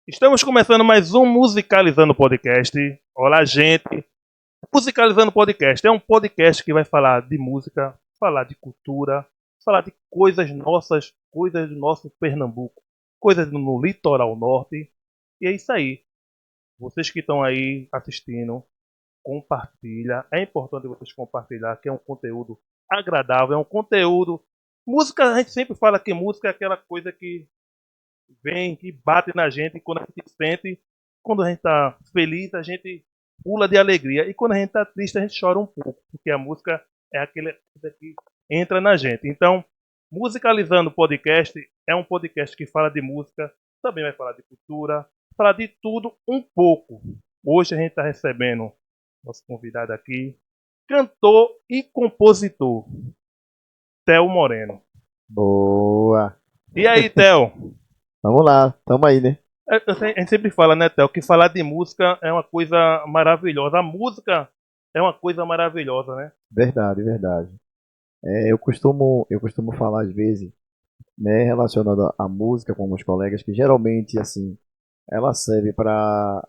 Estamos começando mais um Musicalizando Podcast. Olá, gente. Musicalizando Podcast é um podcast que vai falar de música, falar de cultura, falar de coisas nossas, coisas do nosso Pernambuco, coisas no litoral norte. E é isso aí. Vocês que estão aí assistindo, compartilha. É importante vocês compartilhar, que é um conteúdo agradável, é um conteúdo. Música, a gente sempre fala que música é aquela coisa que vem, que bate na gente quando a gente sente. Quando a gente tá feliz, a gente pula de alegria. E quando a gente tá triste, a gente chora um pouco. Porque a música é aquela coisa que entra na gente. Então, Musicalizando o Podcast é um podcast que fala de música, também vai falar de cultura, falar de tudo um pouco. Hoje a gente está recebendo nosso convidado aqui, cantor e compositor, Theo Moreno. Boa. E aí, Theo? Vamos lá, tamo aí, né? A gente sempre fala, né, Theo, que falar de música é uma coisa maravilhosa. A música é uma coisa maravilhosa, né? Verdade, verdade. Eu costumo falar às vezes, né, relacionado à música com meus colegas, que geralmente, assim, ela serve para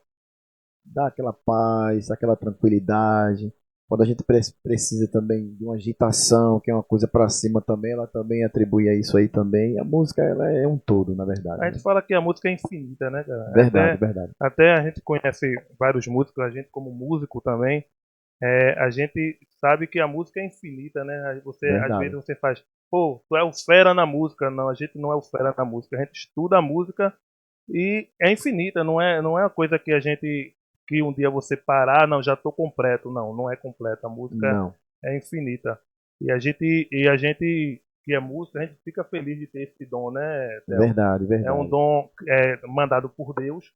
dar aquela paz, aquela tranquilidade. Quando a gente precisa também de uma agitação, que é uma coisa para cima também, ela também atribui a isso aí também. A música, ela é um todo, na verdade, A né? gente fala que a música é infinita, né, cara? Verdade, verdade. Até a gente conhece vários músicos, a gente como músico também, a gente sabe que a música é infinita, né? Às vezes Verdade. você faz, pô, tu é o fera na música. Não, a gente não é o fera na música. A gente estuda a música e é infinita, não é uma coisa que a gente que um dia você parar, não, já estou completo, não, não é completa, a música Não. é infinita. E a gente que é músico, a gente fica feliz de ter esse dom, né, Theo? Verdade, É um verdade. dom mandado por Deus,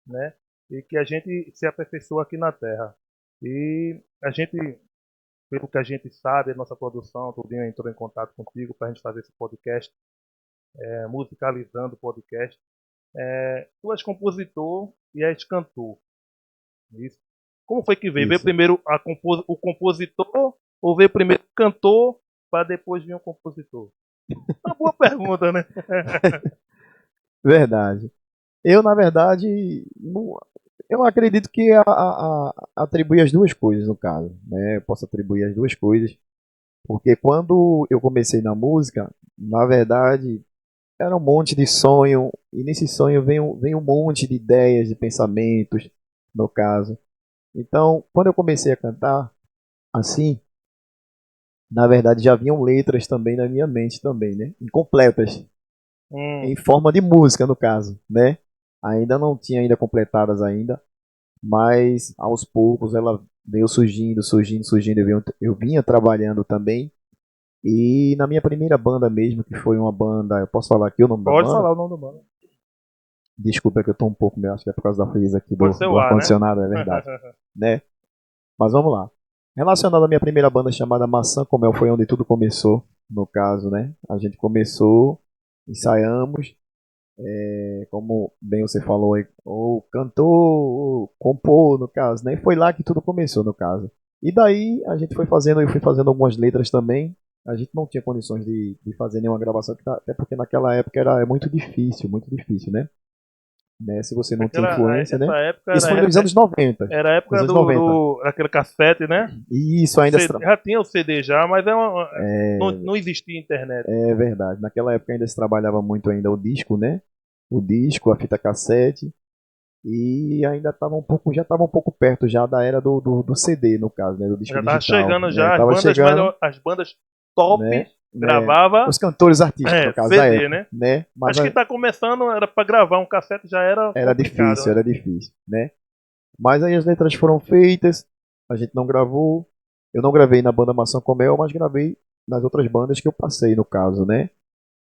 né? E que a gente se aperfeiçoa aqui na Terra. E a gente, pelo que a gente sabe, a nossa produção, tudo entrou em contato contigo para a gente fazer esse podcast, musicalizando o podcast. Tu és compositor e és cantor. Isso. Como foi que veio? Veio Isso. primeiro o compositor ou veio primeiro o cantor para depois vir o compositor? Uma boa pergunta, né? Verdade. Eu, na verdade, eu acredito que atribui as duas coisas, no caso, né? Eu posso atribuir as duas coisas, porque quando eu comecei na música, na verdade, era um monte de sonho, e nesse sonho vem um monte de ideias, de pensamentos, no caso. Então, quando eu comecei a cantar, assim, na verdade, já vinham letras também na minha mente também, né? Incompletas, Hum, em forma de música, no caso, né? Ainda não tinha ainda completadas ainda, mas aos poucos ela veio surgindo, surgindo, surgindo. Eu vinha trabalhando também. E na minha primeira banda mesmo, que foi uma banda, eu posso falar aqui o nome da pode banda? falar o nome do bando. Desculpa que eu tô um pouco, acho que é por causa da frisa aqui Pode do, ser do o ar, né? ar-condicionado, é verdade, né? Mas vamos lá. Relacionado à minha primeira banda chamada Maçã com Mel, foi onde tudo começou, no caso, né? A gente começou, ensaiamos, como bem você falou aí, ou cantou, ou compôs, no caso, né? E foi lá que tudo começou, no caso. E daí a gente foi fazendo, eu fui fazendo algumas letras também. A gente não tinha condições de fazer nenhuma gravação, até porque naquela época era muito difícil, né? Se você não tinha influência, né? Essa época Isso foi nos anos 90. era a Nos época anos 90. daquele cassete, né? E isso O ainda CD, já tinha o CD já, mas não existia internet. é verdade. Naquela época ainda se trabalhava muito ainda o disco, né? O disco, a fita cassete. E ainda estava um pouco, já estava um pouco perto já da era do CD, no caso, né? Do disco Já tava digital. chegando já Tava chegando, as bandas top né? né? gravava Os cantores artísticos, no caso, da CD, época, né? né? Mas Acho que tá começando, era para gravar um cassete já era complicado, né? era difícil, né? Mas aí as letras foram feitas, a gente não gravou. Eu não gravei na banda Maçã com Mel, mas gravei nas outras bandas que eu passei, no caso, né?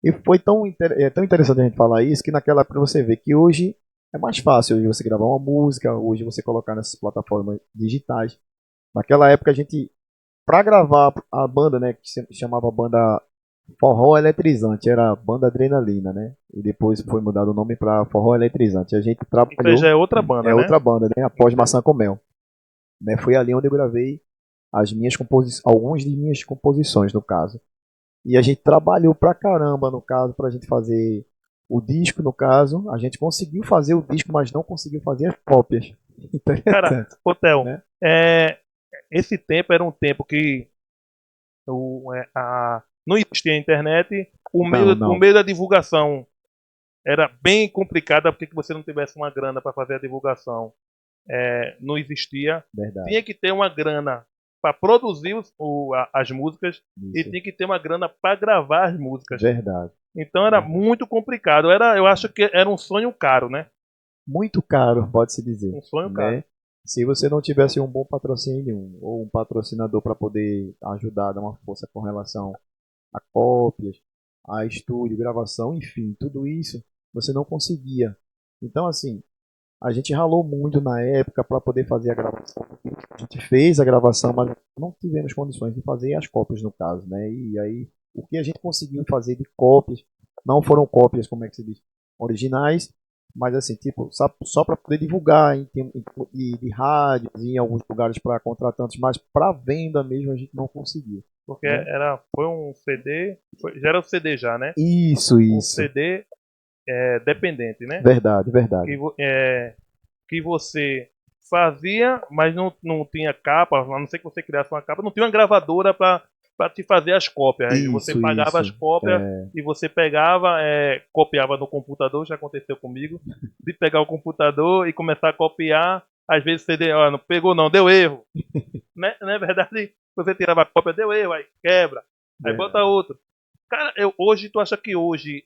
E foi tão interessante a gente falar isso, que naquela época você vê que hoje é mais fácil hoje você gravar uma música, hoje você colocar nessas plataformas digitais. Naquela época a gente, pra gravar a banda, né, que se chamava banda Forró Eletrizante, era banda Adrenalina, né? E depois foi mudado o nome pra Forró Eletrizante. A gente Isso aí já trabalhou, é outra banda, é né? outra banda, né? Após Maçã com Mel, né? Foi ali onde eu gravei algumas de minhas composições, no caso. E a gente trabalhou pra caramba, no caso, pra gente fazer o disco, no caso, a gente conseguiu fazer o disco, mas não conseguiu fazer as cópias. Cara, Interessante, Hotel, né? esse tempo era um tempo que não existia internet, Não, o não, meio da divulgação era bem complicado, porque que você não tivesse uma grana para fazer a divulgação. Não existia. verdade. Tinha que ter uma grana para produzir as músicas e Isso, tinha que ter uma grana para gravar as músicas. verdade, Então era verdade. muito complicado. Eu acho que era um sonho caro, né? Muito caro, pode-se dizer, Um sonho caro. né? Se você não tivesse um bom patrocínio ou um patrocinador para poder ajudar, dar uma força com relação a cópias, a estúdio, gravação, enfim, tudo isso, você não conseguia. Então, assim, a gente ralou muito na época para poder fazer a gravação. A gente fez a gravação, mas não tivemos condições de fazer as cópias no caso, né? E aí, o que a gente conseguiu fazer de cópias, não foram cópias, como é que se diz, originais, mas assim, tipo, só para poder divulgar de rádios, em alguns lugares para contratantes, mas para venda mesmo a gente não conseguiu, Porque né? foi um CD, já era o CD já, né? Isso, Um isso. CD dependente, né? Verdade, Que, verdade. que você fazia, mas não tinha capa, a não ser que você criasse uma capa, não tinha uma gravadora para te fazer as cópias. Aí você Isso, pagava as isso. cópias É, e você pegava, copiava no computador, já aconteceu comigo, de pegar o computador e começar a copiar. Às vezes CD, ó, não pegou não, deu erro. Né? Não é verdade? Você tirava a cópia, deu erro, aí quebra, aí bota verdade. outro. Cara, tu acha que hoje,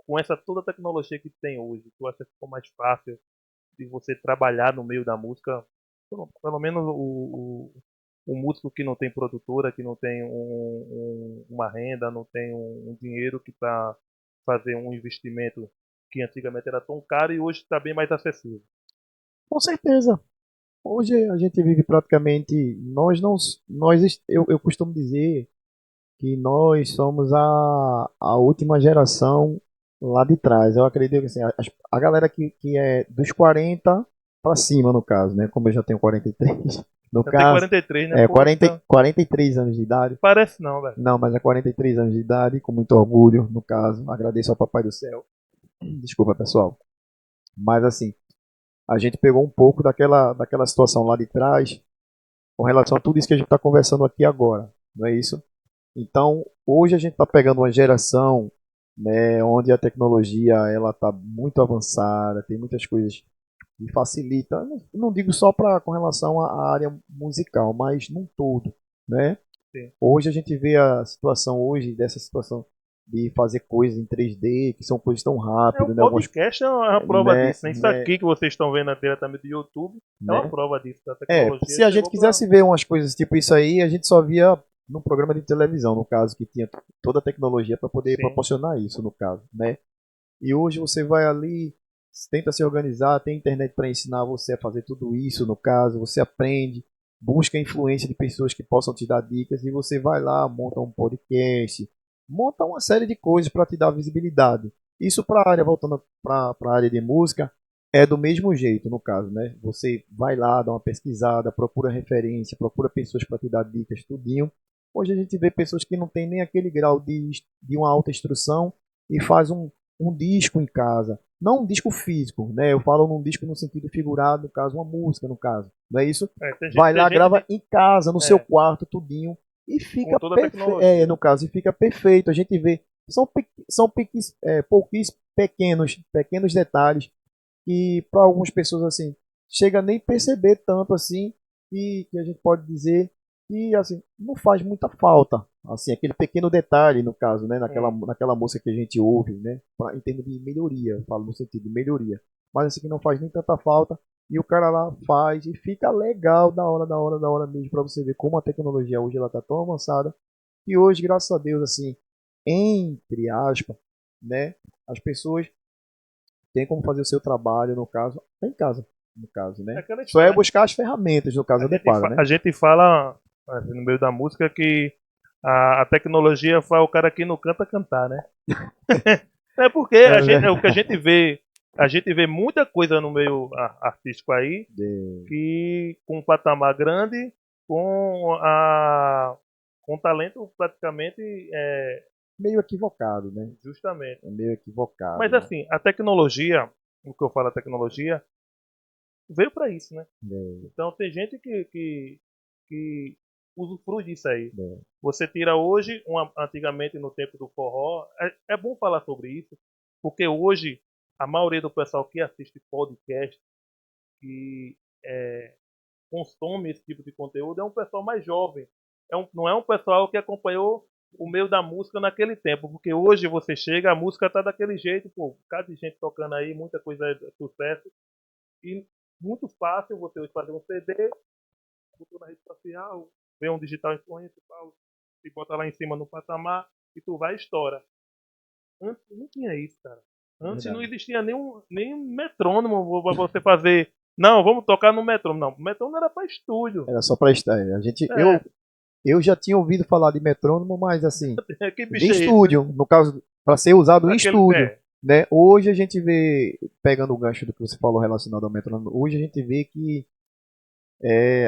com essa toda a tecnologia que tem hoje, tu acha que ficou mais fácil de você trabalhar no meio da música? Pelo menos o músico que não tem produtora, que não tem uma renda, não tem um dinheiro que para fazer um investimento que antigamente era tão caro e hoje está bem mais acessível. Com certeza. Hoje a gente vive praticamente, nós não, eu costumo dizer que nós somos a última geração lá de trás. Eu acredito que assim, a galera que é dos 40 para cima, no caso, né? Como eu já tenho 43, no Eu tenho caso, 43, né? é Poxa, 43 anos de idade. parece não, velho. Não, mas é 43 anos de idade, com muito orgulho, no caso. Agradeço ao Papai do Céu. Desculpa, pessoal. Mas assim, a gente pegou um pouco daquela situação lá de trás com relação a tudo isso que a gente está conversando aqui agora, não é isso? Então, hoje a gente está pegando uma geração, né, onde a tecnologia ela está muito avançada, tem muitas coisas que facilita, não digo só com relação à área musical, mas num todo, né? Sim. Hoje a gente vê a situação hoje dessa situação de fazer coisas em 3D, que são coisas tão O rápidas, né? Algumas, podcast é uma prova né, disso, né? Isso né, aqui que vocês estão vendo diretamente do YouTube é uma né? prova disso. A Se tecnologia a gente chegou para. quisesse ver umas coisas tipo isso aí, a gente só via num programa de televisão, no caso, que tinha toda a tecnologia para poder Sim. proporcionar isso, no caso, né? E hoje você vai ali, tenta se organizar, tem internet para ensinar você a fazer tudo isso, no caso, você aprende, busca a influência de pessoas que possam te dar dicas e você vai lá, monta um podcast, monta uma série de coisas para te dar visibilidade. Isso para a área, voltando para a área de música, é do mesmo jeito, no caso, né? Você vai lá, dá uma pesquisada, procura referência, procura pessoas para te dar dicas, tudinho. Hoje a gente vê pessoas que não têm nem aquele grau de uma alta instrução e faz um disco em casa. Não um disco físico, né? Eu falo num disco no sentido figurado, no caso, uma música, no caso. Não é isso? Vai Tem lá, gente grava em casa, no seu é, quarto, tudinho, e com fica toda a perfeito. É, tecnologia. no caso, e fica perfeito. A gente vê. São pouquíssimos pequenos detalhes que para algumas pessoas assim chega a nem perceber tanto assim que a gente pode dizer que assim não faz muita falta assim aquele pequeno detalhe no caso, né, Hum. naquela música que a gente ouve, né, em termos de melhoria, eu falo no sentido de melhoria, mas assim que não faz nem tanta falta e o cara lá faz e fica legal da hora mesmo, para você ver como a tecnologia hoje ela tá tão avançada e hoje, graças a Deus, assim, entre aspas, né, as pessoas tem como fazer o seu trabalho, no caso, em casa, no caso, É né? aquela Só é história, né? buscar as ferramentas, no caso, adequadas, né? A gente fala assim, no meio da música que a tecnologia faz o cara aqui no canta cantar, né? É porque É é o que verdade. a gente vê muita coisa no meio artístico aí que com um patamar grande, com a com talento praticamente meio equivocado, né? Justamente. É meio equivocado. Mas Né? assim, a tecnologia, o que eu falo, a tecnologia, veio para isso, né? É, Então tem gente que usufrui disso aí. é. Você tira hoje, antigamente no tempo do forró, é bom falar sobre isso, porque hoje a maioria do pessoal que assiste podcast, que consome esse tipo de conteúdo, é um pessoal mais jovem. Não é um pessoal que acompanhou o meio da música naquele tempo, porque hoje você chega, a música tá daquele jeito, pô, um bocado de gente tocando aí, muita coisa é sucesso, e muito fácil você hoje fazer um CD, botou na rede social, vê um digital influencer, tal, e bota lá em cima no patamar, e tu vai e estoura. Antes não tinha isso, cara. Antes não Verdade. existia nem metrônomo pra você fazer. Não, vamos tocar no metrônomo. Não, o metrônomo era pra estúdio. Era só para estar. É, Eu já tinha ouvido falar de metrônomo, mas assim, que de bicho é esse, né? estúdio, no caso, para ser usado em Aquele, estúdio. Né? Hoje a gente vê, pegando o gancho do que você falou relacionado ao metrônomo, hoje a gente vê que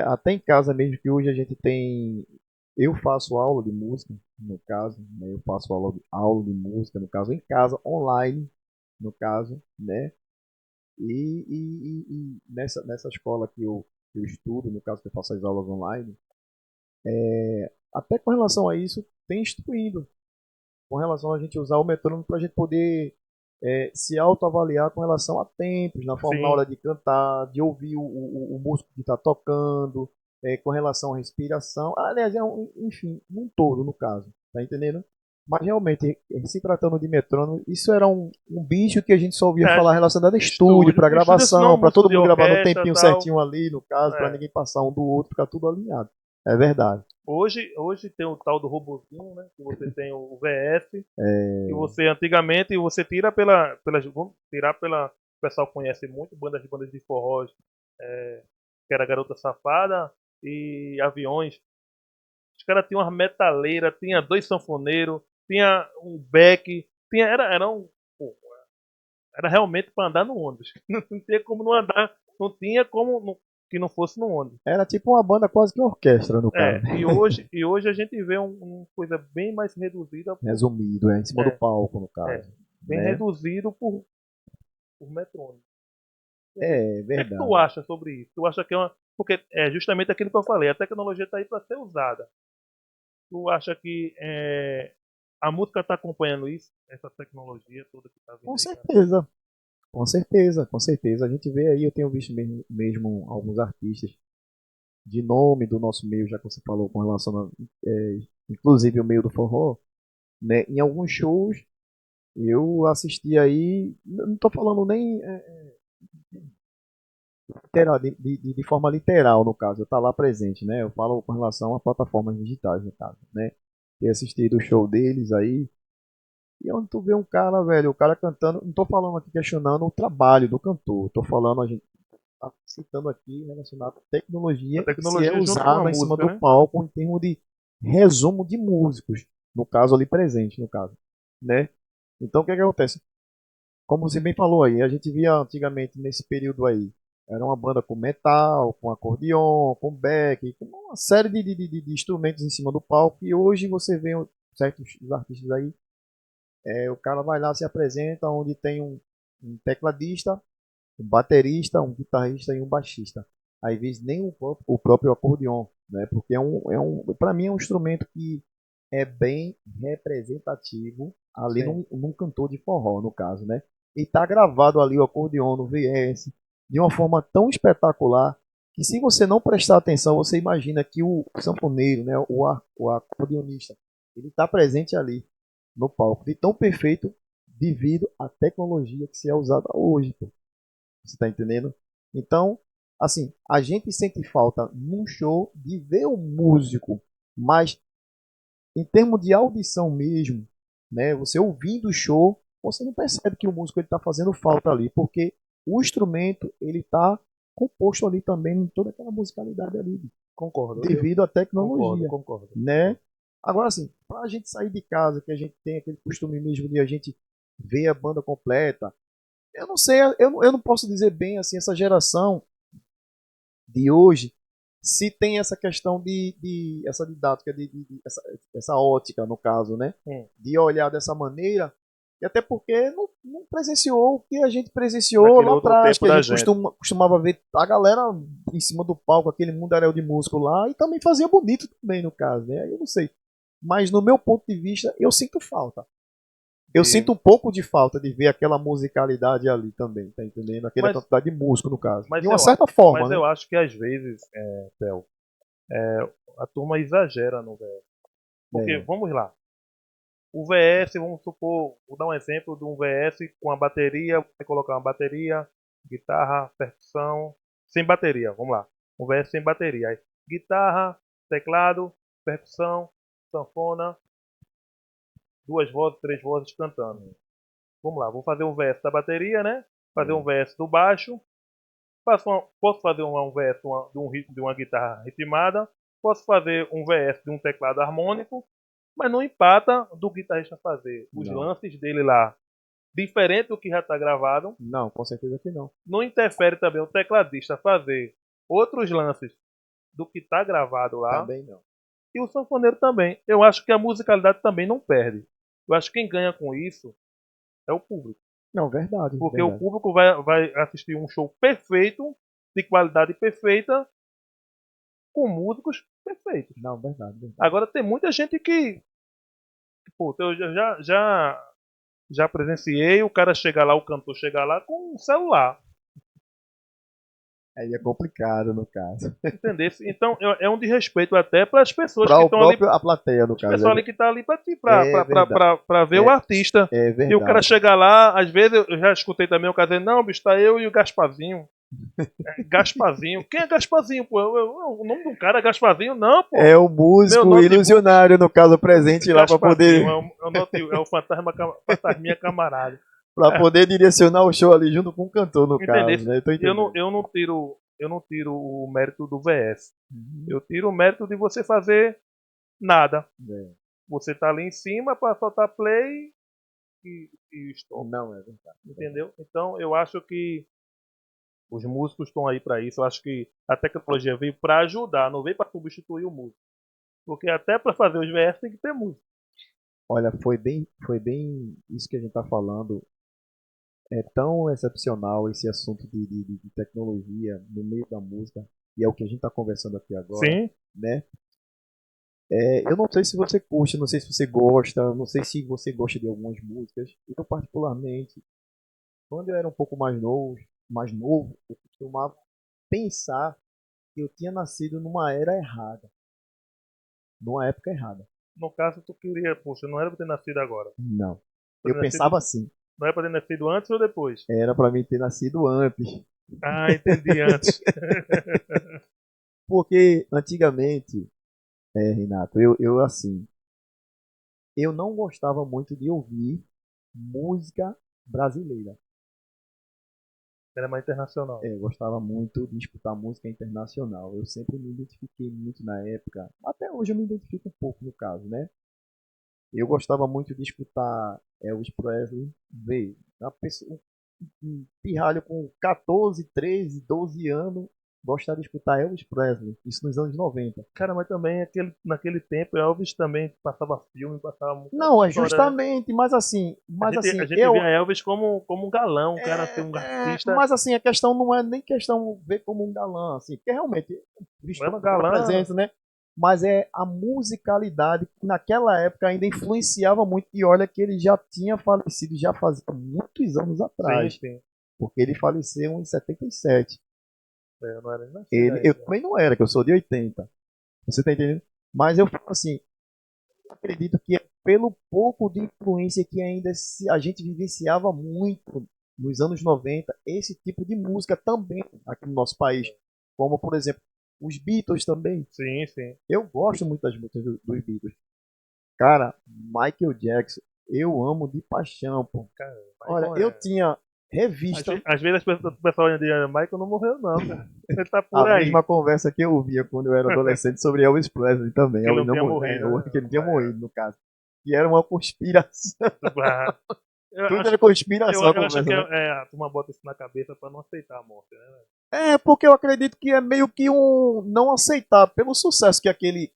até em casa mesmo, que hoje a gente tem. Eu faço aula de música, no caso, né? Eu faço aula de música, no caso, em casa, online, no caso, né? E nessa escola que eu estudo, no caso que eu faço as aulas online, até com relação a isso, tem instruído com relação a gente usar o metrônomo para a gente poder se autoavaliar com relação a tempos, na sim. hora de cantar, de ouvir o músico que está tocando, com relação à respiração, aliás, enfim, um todo no caso, tá entendendo? Mas realmente, se tratando de metrônomo, isso era um bicho que a gente só ouvia É, falar relacionado a estúdio, estúdio. para Estúdio senão gravação, para músico todo de mundo gravar no orquestra e tempinho tal. certinho ali, no caso, para É. ninguém passar um do outro, ficar tudo alinhado. É verdade. Hoje tem o tal do robozinho, né? Que você tem o VS, que É, você antigamente você tira vamos tirar pela, o pessoal conhece muito bandas de forró, que era Garota Safada e Aviões. Os caras tinham umas metaleiras, tinha dois sanfoneiros, tinha um back, pô, era realmente para andar no ônibus. Não tinha como não andar, não tinha como que não fosse no ônibus. era tipo uma banda quase que orquestra, no caso. E hoje a gente vê uma coisa bem mais reduzida Resumido, em cima do é, palco, no é, caso. bem Né? reduzido por metrônomo. O É que é que tu verdade. acha sobre isso? Tu acha que é uma. Porque é justamente aquilo que eu falei, a tecnologia está aí para ser usada. Tu acha que a música está acompanhando isso? Essa tecnologia toda que está Com vindo aí, cara? certeza, com certeza, com certeza. A gente vê aí, eu tenho visto mesmo alguns artistas de nome do nosso meio, já que você falou com relação a, inclusive o meio do forró, né? Em alguns shows eu assisti aí, não estou falando nem de forma literal, no caso, eu estar lá presente, né? Eu falo com relação a plataformas digitais, no caso, né? Ter assistido o show deles aí. E onde tu vê um cara, velho, o cara cantando, não tô falando aqui questionando o trabalho do cantor, tô falando, a gente tá citando aqui relacionado à A tecnologia e se é tecnologia junto com a usada em cima música, do né? palco em termos de resumo de músicos, no caso ali presente, no caso, né? Então o que é que acontece? Como você bem falou aí, a gente via antigamente nesse período aí, era uma banda com metal, com acordeon, com back, com uma série de instrumentos em cima do palco e hoje você vê certos artistas aí o cara vai lá, se apresenta, onde tem um tecladista, um baterista, um guitarrista e um baixista. Às vezes nem o próprio acordeon, né? Porque para mim é um instrumento que é bem representativo ali Sim. num cantor de forró, no caso, né? E tá gravado ali o acordeon no VS de uma forma tão espetacular que se você não prestar atenção, você imagina que o sanfoneiro, né, o acordeonista, ele está presente ali no palco, de tão perfeito devido à tecnologia que se é usada hoje. Pô. Você está entendendo? Então, assim, a gente sente falta num show de ver o músico, mas em termos de audição mesmo, né? Você ouvindo o show, você não percebe que o músico está fazendo falta ali, porque o instrumento ele está composto ali também em toda aquela musicalidade ali, Concordo, eu devido à concordo, tecnologia, concordo. né? Agora, assim, para a gente sair de casa, que a gente tem aquele costume mesmo de a gente ver a banda completa, eu não sei, eu não posso dizer bem assim, essa geração de hoje, se tem essa questão essa didática, essa essa ótica, no caso, né? De olhar dessa maneira, e até porque não presenciou o que a gente presenciou Naquele lá outro atrás, tempo que a da gente gente. costumava ver a galera em cima do palco, aquele mundaréu de músico lá, e também fazia bonito também, no caso, né? Eu não sei. Mas no meu ponto de vista, eu sinto falta. Eu De... sinto um pouco de falta de ver aquela musicalidade ali também, tá entendendo? Aquela Mas, quantidade de músico, no caso. mas, De uma eu, certa forma, mas né? eu acho que às vezes, Theo, a turma exagera no VS. Porque, É, vamos lá, o VS, vamos supor, vou dar um exemplo de um VS com a bateria, você colocar uma bateria, guitarra, percussão, sem bateria, vamos lá. Um VS sem bateria. Aí, guitarra, teclado, percussão, sanfona, duas vozes, três vozes cantando. Vamos lá, vou fazer um VS da bateria, né? Fazer um VS do baixo. Posso fazer um VS de um ritmo de uma guitarra ritmada. Posso fazer um VS de um teclado harmônico. Mas não empata do guitarrista fazer os não. lances dele lá diferente do que já está gravado. Não, com certeza que não. Não interfere também o tecladista fazer outros lances do que está gravado lá. Também não. E o sanfoneiro também. Eu acho que a musicalidade também não perde. Eu acho que quem ganha com isso é o público. Não, verdade, Porque o verdade. público vai assistir um show perfeito, de qualidade perfeita, com músicos perfeitos. Não, verdade, verdade. Agora tem muita gente que. Pô, eu já presenciei o cara chegar lá, o cantor chegar lá com um celular. Aí é complicado, no caso. Entendeu? Então é um desrespeito até para as pessoas Para que o estão ali. próprio, a plateia, no As caso. pessoas ali que estão ali É verdade. pra ver o artista. É E o cara verdade. chegar lá, às vezes eu já escutei também o cara dizendo, não, bicho, tá eu e o Gaspazinho. Gaspazinho. Quem é Gaspazinho, pô? O nome do cara é Gaspazinho? Não, pô. É o Meu músico notebook, ilusionário, no caso, presente lá para Gaspazinho, poder, é o fantasminha camarada. para É, poder direcionar o show ali junto com o cantor, no entendeu? caso, né? Eu tô entendendo. Eu não tiro o mérito do VS. Eu tiro o mérito de você fazer nada. É. Você tá ali em cima para soltar play e stop. Não, é verdade. Entendeu? Então eu acho que os músicos estão aí para isso. Eu acho que a tecnologia veio para ajudar, não veio para substituir o músico. Porque até para fazer os VS tem que ter música. Olha, foi bem isso que a gente tá falando. É tão excepcional esse assunto de tecnologia no meio da música, e é o que a gente está conversando aqui agora, Sim, né? Eu não sei se você curte, não sei se você gosta, não sei se você gosta de algumas músicas. Eu, particularmente, quando eu era um pouco mais novo, eu costumava pensar que eu tinha nascido numa era errada, numa época errada. no caso tu queria, poxa, não era para ter nascido agora. Não. Pra Eu ter nascido, pensava assim, não era para ter nascido antes ou depois? era para mim ter nascido antes. Ah, entendi antes. Porque antigamente, Renato, eu assim, eu não gostava muito de ouvir música brasileira. Era mais internacional. Eu gostava muito de escutar música internacional. Eu sempre me identifiquei muito na época. Até hoje eu me identifico um pouco no caso, né? Eu gostava muito de escutar Elvis Presley. Ver um pirralho com 14, 13, 12 anos gostava de escutar Elvis Presley. Isso nos anos 90. Cara, mas também naquele tempo Elvis também passava filme, passava muita Não, é história, né? justamente, mas A assim, gente via Elvis como um galão, um cara ser um artista. mas assim, a questão não é nem questão ver como um galã, assim, porque realmente Não era vestiu um toda a galã, presença, né? Mas é a musicalidade que naquela época ainda influenciava muito. E olha que ele já tinha falecido já fazia muitos anos sim, atrás, sim. porque ele faleceu em 77. Eu não era nem nascido Eu ainda. também não era, que eu sou de 80. Você tá entendendo? Mas eu falo assim, acredito que é pelo pouco de influência que ainda a gente vivenciava muito nos anos 90 esse tipo de música também aqui no nosso país. Como, por exemplo, os Beatles também. Sim, sim. Eu gosto muito das músicas dos Beatles. Cara, Michael Jackson, eu amo de paixão, pô. Cara, Olha, Michael eu é. tinha revista, Às vezes o pessoal ainda diz, Michael não morreu não, cara. Ele tá a por aí. mesma conversa que eu ouvia quando eu era adolescente sobre Elvis Presley também. Que ele Elvis não não tinha morreu, morrido, que ele tinha né? morrido, no caso. E era uma conspiração. Ah, Eu Tudo acho, era conspiração a eu acho que conversa, né? a turma bota isso na cabeça pra não aceitar a morte, né? É, porque eu acredito que é meio que um não aceitar pelo sucesso que aquele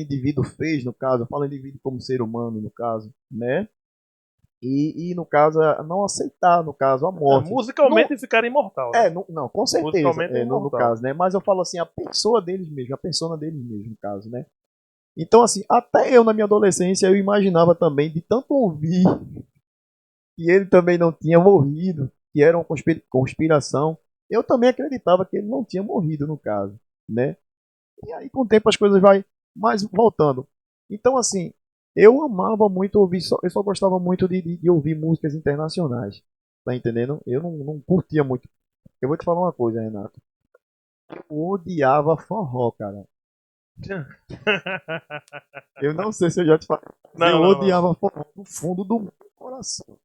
indivíduo fez, no caso, eu falo indivíduo como ser humano, no caso, né? No caso, não aceitar, no caso, a morte. Não, Musicalmente ficar imortal, né? não, com certeza, Musicalmente é no imortal. caso, né? Mas eu falo assim, a pessoa deles mesmo, a persona deles mesmo, no caso, né? Então, assim, até eu na minha adolescência, eu imaginava também, de tanto ouvir que ele também não tinha morrido, que era uma conspiração, eu também acreditava que ele não tinha morrido, no caso, né? E aí, com o tempo, as coisas vai mais voltando. Então, assim, eu amava muito ouvir, eu só gostava muito de ouvir músicas internacionais, tá entendendo? Eu não curtia muito. Eu vou te falar uma coisa, Renato. Eu odiava forró, cara. Eu não sei se eu já te falei, mas eu Não, não, não. odiava forró do fundo do meu coração.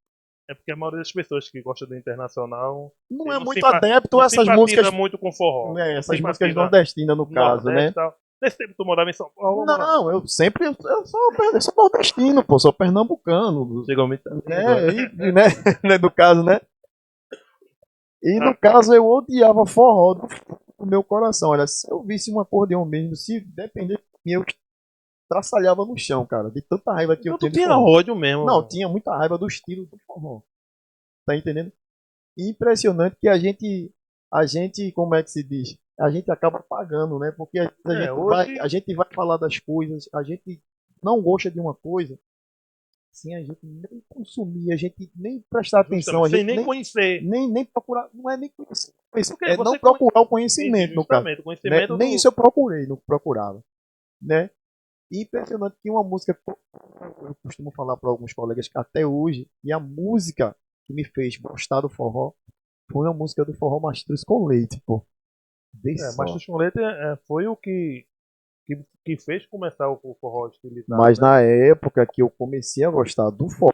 É porque a maioria das pessoas que gostam do internacional Não ele é não, muito adepto não a essas simpatiza músicas, muito com forró. né, Não essas músicas simpatiza nordestinas, no do caso, Nordeste né? e tal. Nesse tempo tu morava em São Paulo, mano. Não, eu sou nordestino, pô, sou pernambucano, Chegou muito agora. né? Né, né, no caso, né? E no caso eu odiava forró do meu coração. Olha, se eu visse um acordeão mesmo, se depender de mim, eu traçalhava no chão, cara, de tanta raiva que eu Então tu tinha de tinha forró. ódio mesmo, Não, mano. tinha muita raiva do estilo do forró, tá entendendo? E impressionante que a gente, como é que se diz? A gente acaba pagando, né? Porque É, hoje. a gente vai falar das coisas, a gente não gosta de uma coisa, sem a gente nem consumir, a gente nem prestar atenção, Justamente, a sem gente nem conhecer. nem procurar, não é nem conhecer, Porque é não você procurar o Isso, conhecimento, no caso. justamente, o Né? conhecimento Nem do. isso eu procurei, não procurava. Né? E impressionante que uma música, eu costumo falar para alguns colegas que até hoje, e a música que me fez gostar do forró foi uma música do Forró Mastruz com Leite, pô. Vê É, mas só. Chulete foi o que fez começar o forró estilizado, Mas né? na época que eu comecei a gostar do forró,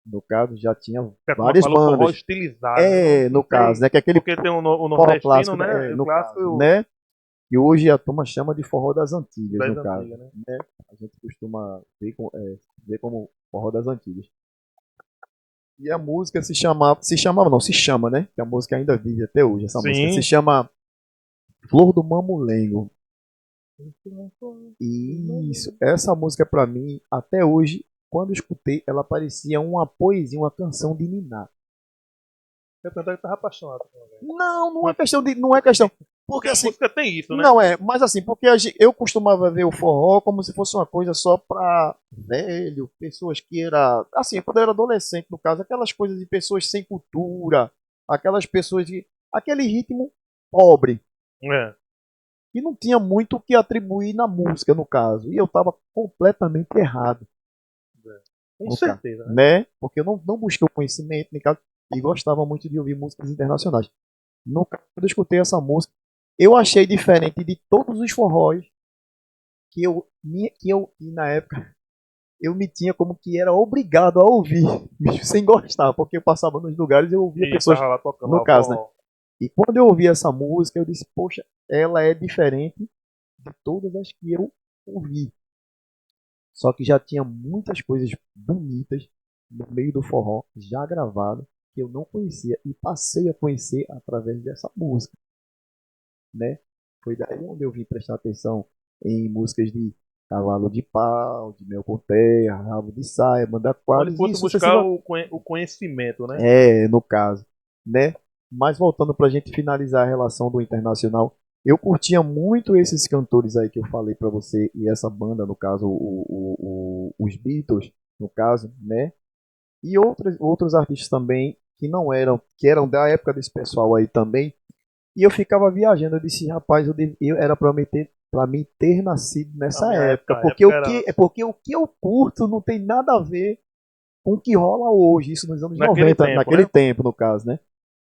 no caso, já tinha Porque a turma várias fala o forró bandas. estilizado, né? É, Não no caso, sei. né? Que é aquele Porque tem o forró nordestino, clássico, né? né? É, E o no clássico e caso, o né? E hoje a turma chama de forró das antigas, das no caso, antigas, né? né? A gente costuma ver como forró das antigas. E a música se chamava não, se chama, né? Que a música ainda vive até hoje, essa música. Se Sim. chama Flor do Mamulengo. Isso, essa música pra mim, até hoje, quando eu escutei, ela parecia uma poesia, uma canção de Niná. Eu pensava que tava apaixonado com alguém. Não é questão de, não é questão, Porque porque a assim, música tem isso, né? não é, mas assim, porque eu costumava ver o forró como se fosse uma coisa só pra velho, pessoas que era, assim, quando eu era adolescente, no caso, aquelas coisas de pessoas sem cultura, aquelas pessoas de, aquele ritmo pobre, É. e não tinha muito o que atribuir na música, no caso, e eu tava completamente errado. Com No caso, certeza, né? né? Porque eu não busquei o conhecimento, nem caso, e gostava muito de ouvir músicas internacionais. No caso, quando eu escutei essa música, eu achei diferente de todos os forróis que na época eu me tinha como que era obrigado a ouvir, mesmo sem gostar, porque eu passava nos lugares e eu ouvia E pessoas, tava lá tocando no lá o caso, né? forró. E quando eu ouvi essa música, eu disse, poxa, ela é diferente de todas as que eu ouvi. Só que já tinha muitas coisas bonitas no meio do forró, já gravado, que eu não conhecia e passei a conhecer através dessa música, né? Foi daí onde eu vim prestar atenção em músicas de Cavalo de Pau, de Mel por Terra, Rabo de Saia, Manda Onde Quadros e fosse buscar sucessiva. o conhecimento, né? É, no caso, né? Mas voltando para a gente finalizar a relação do internacional, eu curtia muito esses cantores aí que eu falei para você e essa banda, no caso, os Beatles, no caso, né? E outros artistas também que não eram, que eram da época desse pessoal aí também. E eu ficava viajando, eu disse, rapaz, eu era para mim ter nascido Na nessa minha época, época, a época era antes. porque o que eu curto não tem nada a ver com o que rola hoje, isso nos anos Naquele 90 tempo, naquele né? tempo, no caso, né?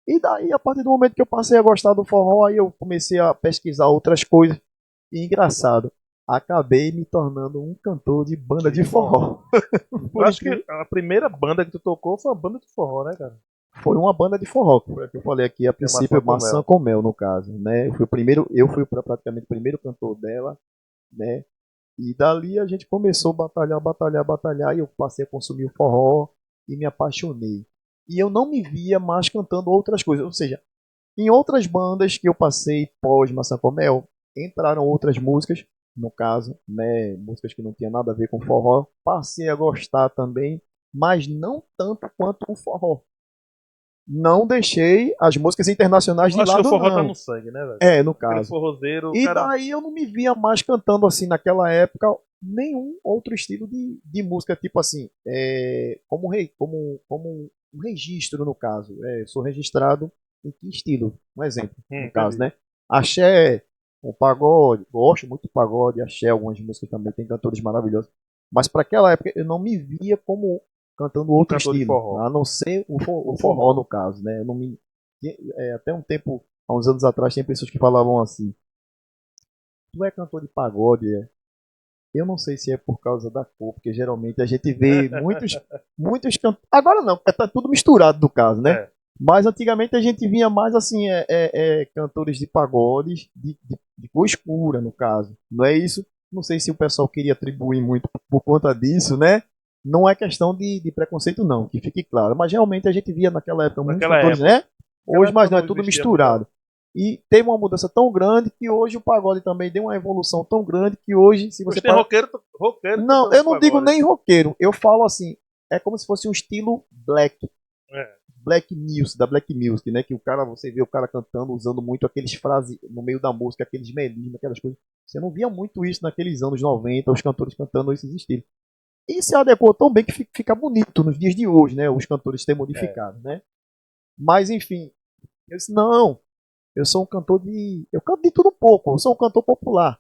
E daí, a partir do momento que eu passei a gostar do forró, aí eu comecei a pesquisar outras coisas. E engraçado, acabei me tornando um cantor de banda De de forró. forró. Eu Por acho que incrível, a primeira banda que tu tocou foi a banda de forró, né, cara? foi uma banda de forró, que foi a que eu falei aqui a Que é Maçã princípio, com Maçã Mel. com Mel, no caso, né? Praticamente o primeiro cantor dela, né? E dali a gente começou a batalhar, e eu passei a consumir o forró e me apaixonei. E eu não me via mais cantando outras coisas, ou seja, Em outras bandas que eu passei pós Maçã com Mel, entraram outras músicas, no caso, né, músicas que não tinham nada a ver com forró. Passei a gostar também, mas não tanto quanto o forró. Não deixei as músicas internacionais Eu de acho que o lado, forró tá não. no sangue, né, velho? É, no Aquele caso. forrozeiro, o E cara. daí eu não me via mais cantando assim naquela época nenhum outro estilo de música, tipo assim, como um registro no caso. Eu sou registrado em que estilo? Um exemplo, no caso, Entendi. né? Axé, o pagode, gosto muito do pagode, axé, algumas músicas também, tem cantores maravilhosos. Mas para aquela época eu não me via como cantando Um outro cantor de estilo, forró. a não ser o O forró forró. no caso, né? Eu não me, até um tempo, há uns anos atrás, tem pessoas que falavam assim: tu é cantor de pagode, é? Eu não sei se é por causa da cor, porque geralmente a gente vê muitos cantores. Agora não, porque tá tudo misturado no caso, né? É. Mas antigamente a gente vinha mais assim, cantores de pagodes de cor escura, no caso. Não é isso? Não sei se o pessoal queria atribuir muito por conta disso, né? Não é questão de preconceito, não, que fique claro. Mas realmente a gente via naquela época muitos Naquela cantores, época. né? Naquela Hoje, época mas não, é não tudo existia muita. misturado. E teve uma mudança tão grande que hoje o pagode também deu uma evolução tão grande que hoje, se você Hoje tem parar. roqueiro Não, cantando eu não digo pagode. nem roqueiro, eu falo assim, é como se fosse um estilo É. black music, da black music, né? Que o cara, você vê o cara cantando, usando muito aqueles frases no meio da música, aqueles melismas, aquelas coisas. Você não via muito isso naqueles anos 90, os cantores cantando esses estilos. E se adequou tão bem que fica bonito nos dias de hoje, né? Os cantores têm É. modificado, né? Mas enfim, eu disse, não, eu sou um cantor de. Eu canto de tudo um pouco, eu sou um cantor popular.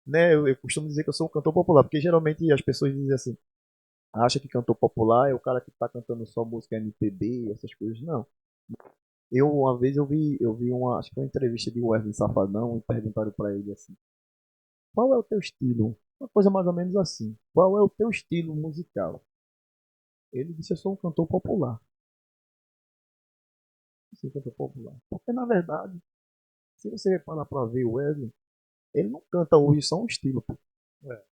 Né? Eu costumo dizer que eu sou um cantor popular, porque geralmente as pessoas dizem assim, acha que cantor popular é o cara que está cantando só música MPB, essas coisas. Não. Uma vez eu vi uma, acho que uma entrevista de Wesley Safadão e perguntaram para ele assim, qual é o teu estilo? Uma coisa mais ou menos assim. Qual é o teu estilo musical? Ele disse, eu sou um cantor popular. Eu sou um cantor popular. Porque na verdade, se você parar para ver o Wesley, ele não canta hoje só um estilo. É.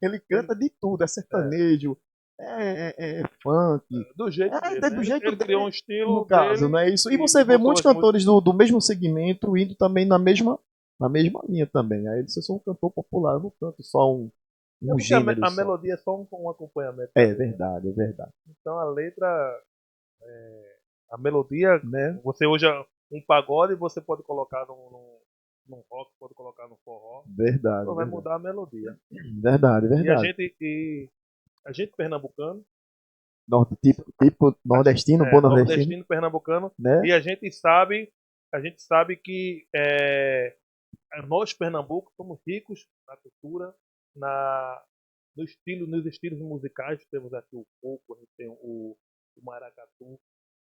Ele Ele, canta de tudo, é é. sertanejo, é funk, Do jeito dele, do né? jeito Ele criou um dele, no estilo caso, não dele é isso? E e você vê botou muitos as músicas. cantores do mesmo segmento indo também na mesma linha também. Aí ele disse, eu sou um cantor popular, eu não canto só É um porque gênero a só. melodia é só um acompanhamento É dali, né? verdade, é verdade. Então a letra, a melodia, Né? você hoje um pagode você pode colocar num rock, pode colocar no forró, Verdade, só vai verdade. mudar a melodia. Verdade, E a verdade. gente, e a gente pernambucano, Tipo nordestino, bom nordestino, nordestino, pernambucano, né? e a gente sabe que nós Pernambuco somos ricos na cultura, na no estilo, nos estilos musicais. Temos aqui o coco, a gente tem o maracatu,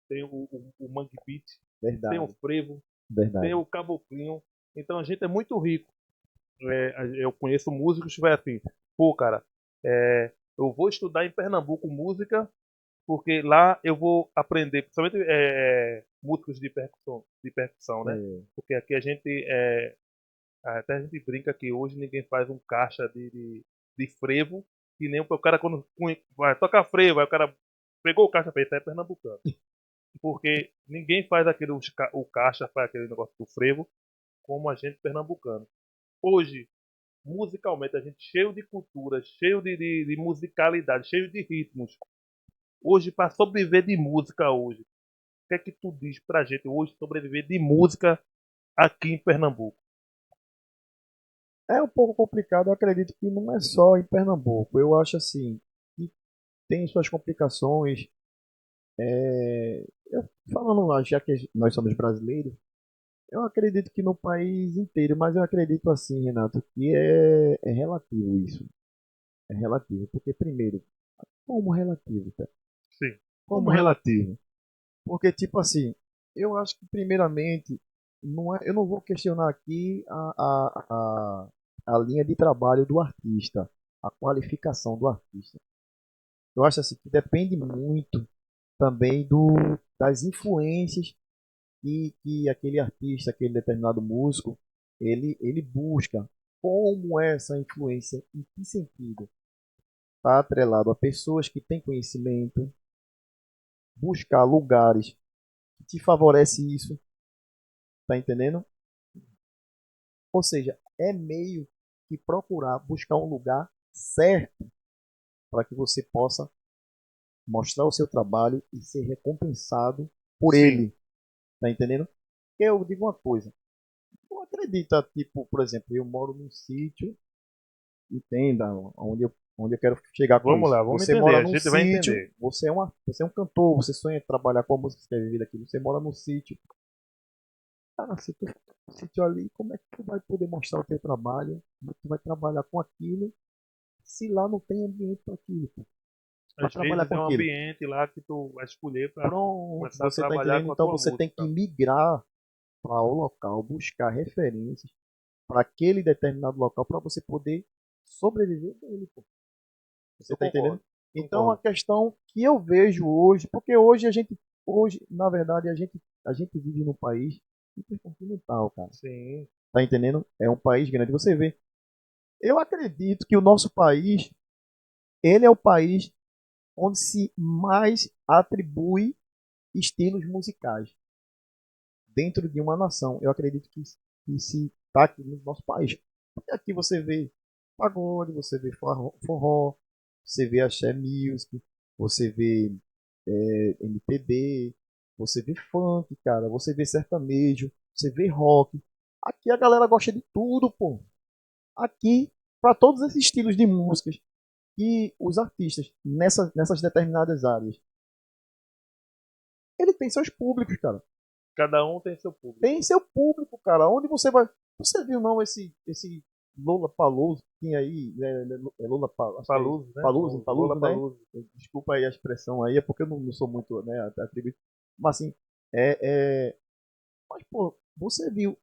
tem o mangue beat, tem o Verdade, frevo, tem verdade. o caboclinho. Então a gente é muito rico. Eu conheço músicos que vai assim, pô, cara, eu vou estudar em Pernambuco música porque lá eu vou aprender, principalmente músicos de percussão, né? É, Porque aqui a gente até a gente brinca que hoje ninguém faz um caixa de frevo, que nem o cara quando vai tocar frevo, aí o cara pegou o caixa feito, é pernambucano. Porque ninguém faz o caixa, faz aquele negócio do frevo, como a gente pernambucano. Hoje, musicalmente, a gente cheio de cultura, cheio de musicalidade, cheio de ritmos. Hoje, para sobreviver de música hoje, o que é que tu diz pra gente hoje sobreviver de música aqui em Pernambuco? é um pouco complicado, eu acredito que não é só em Pernambuco. Eu acho assim, que tem suas complicações. Falando lá, já que nós somos brasileiros, eu acredito que no país inteiro, mas eu acredito assim, Renato, que é relativo isso. É relativo, porque primeiro, como relativo, cara? Sim. Como Como relativo? relativo? Porque, tipo assim, eu acho que primeiramente, eu não vou questionar aqui a linha de trabalho do artista, a qualificação do artista. Eu acho assim que depende muito também das influências que aquele artista, aquele determinado músico, ele busca. Como é essa influência? Em que sentido? Está atrelado a pessoas que têm conhecimento, buscar lugares que te favorece isso, Tá entendendo? Ou seja, é meio que procurar buscar um lugar certo para que você possa mostrar o seu trabalho e ser recompensado por Sim. ele. Tá entendendo? Eu digo uma coisa. Não acredita, tipo, por exemplo, eu moro num sítio, entenda onde eu quero chegar com Vamos isso. lá, vamos Você entender. mora A num gente vai sítio, entender. você é um cantor, você sonha em trabalhar com a música que você quer viver aquilo. Você mora num sítio. Cara, se tu for num sítio ali, como é que tu vai poder mostrar o teu trabalho? Como é que tu vai trabalhar com aquilo se lá não tem ambiente para aquilo? Pô? Para Às trabalhar vezes com é um aquilo. ambiente lá que tu vai escolher para Pronto, começar a você está trabalhar entendendo? com a Então tua você tem que música. migrar para o local, buscar referências para aquele determinado local para você poder sobreviver dele, pô. Você Eu está entendendo? concordo, Então a concordo. questão que eu vejo hoje, porque hoje, na verdade, a gente vive num país intercontinental, cara. Sim, Tá entendendo? É um país grande. Você vê. Eu acredito que o nosso país, ele é o país onde se mais atribui estilos musicais dentro de uma nação. Eu acredito que se está aqui no nosso país. Porque aqui você vê pagode, você vê forró, você vê axé music, você vê MPB, você vê funk, cara, você vê sertanejo, você vê rock. Aqui a galera gosta de tudo, pô. Aqui, para todos esses estilos de músicas e os artistas nessas determinadas áreas, ele tem seus públicos, cara. cada um tem seu Tem público. seu público, cara. Onde você vai. Você viu não esse Lola Paluso que tem aí, né? É Lola Paluso, acho que é isso. Paluso, né? Paluso, Lula Paluso, né? Paluso. Desculpa aí a expressão aí, é porque eu não sou muito, né, atribuído. Mas assim, é. Mas, pô, você viu,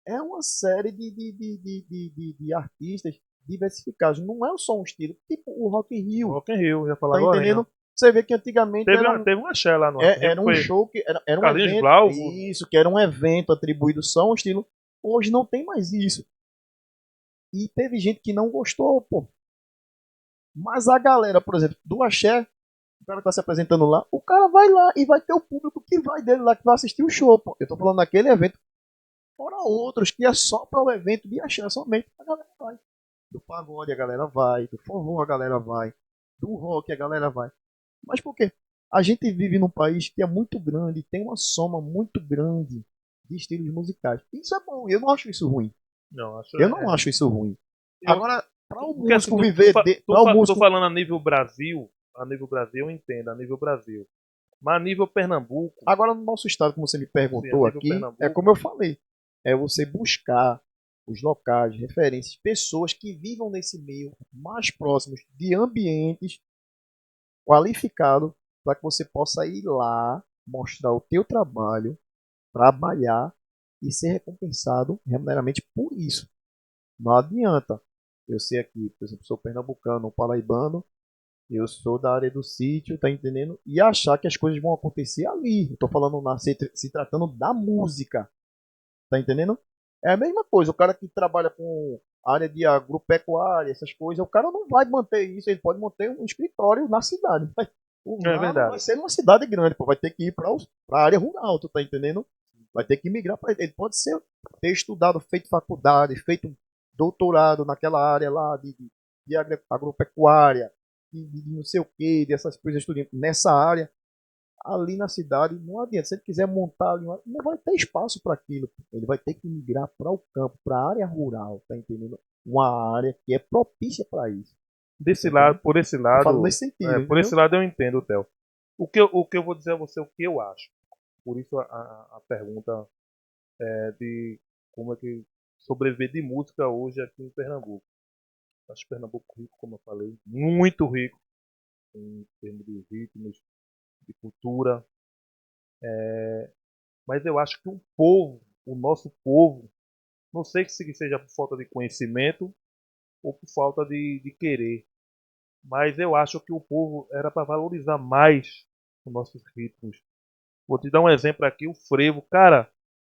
é uma série de artistas diversificados. Não é só um estilo. Tipo o Rock in Rio, Rock in Rio, já falar tá agora, entendendo? Você vê que antigamente teve um axé lá no Rock in Rio, era que um foi show que era um Carlinhos evento. Blau, Isso, que era um evento atribuído só a um estilo. Hoje não tem mais isso. E teve gente que não gostou, pô. Mas a galera, por exemplo, do Axé, o cara tá se apresentando lá, o cara vai lá e vai ter o público que vai dele lá, que vai assistir o show, pô. Eu tô falando daquele evento, fora outros, que é só para o evento de Axé somente. A galera vai. Do pagode a galera vai, do forró a galera vai, do rock a galera vai. Mas por quê? A gente vive num país que é muito grande, tem uma soma muito grande de estilos musicais. Isso é bom, eu não acho isso ruim. não, acho Eu não acho isso ruim. eu, Agora, para o porque assim, músico viver, para o tô músico. falando a nível Brasil eu entendo, a nível Brasil. Mas a nível Pernambuco, Agora, no nosso estado, como você me sim, a perguntou nível aqui, é como Pernambuco, eu falei: é você buscar os locais, referências, pessoas que vivam nesse meio mais próximos de ambientes qualificados para que você possa ir lá, mostrar o teu trabalho, trabalhar e ser recompensado remuneramente por isso. Não adianta eu ser aqui, por exemplo, sou pernambucano, paraibano, eu sou da área do sítio, tá entendendo? E achar que as coisas vão acontecer ali. Eu tô falando se tratando da música, tá entendendo? É a mesma coisa, o cara que trabalha com área de agropecuária, essas coisas, o cara não vai manter isso, ele pode manter um escritório na cidade. Mas é lá não vai verdade. ser numa cidade grande, pô, vai ter que ir para a área rural, tu tá entendendo? Vai ter que migrar para ele. Pode ser ter estudado, feito faculdade, feito doutorado naquela área lá de agropecuária, de não sei o que, dessas coisas tudo nessa área, ali na cidade, não adianta. Se ele quiser montar ali, não vai ter espaço para aquilo. Ele vai ter que migrar para o campo, para a área rural, tá entendendo? Uma área que é propícia para isso, tá Desse lado, entendendo? por esse Eu falo lado, nesse sentido, por esse entendeu? lado eu entendo, Theo. O que eu vou dizer a você, o que eu acho. Por isso a pergunta é de como é que sobreviver de música hoje aqui em Pernambuco. Acho Pernambuco rico, como eu falei, muito rico em termos de ritmos, de cultura. Mas eu acho que o povo, o nosso povo, não sei se seja por falta de conhecimento ou por falta de querer, mas eu acho que o povo era para valorizar mais os nossos ritmos. Vou te dar um exemplo aqui, o frevo. Cara,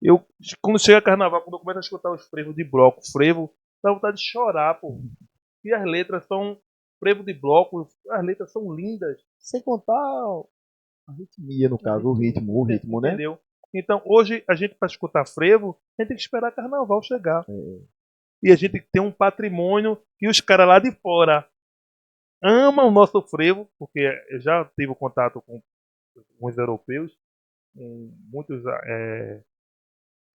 eu quando chega carnaval, quando eu começo a escutar os frevos de bloco, frevo, dá vontade de chorar, pô. E as letras são frevo de bloco, as letras são lindas. Sem contar a ritmia, no caso, o ritmo, né? Entendeu? Então, hoje, a gente, para escutar frevo, a gente tem que esperar carnaval chegar. É, E a gente tem um patrimônio que os caras lá de fora amam o nosso frevo, porque eu já tive contato com os europeus, com muitos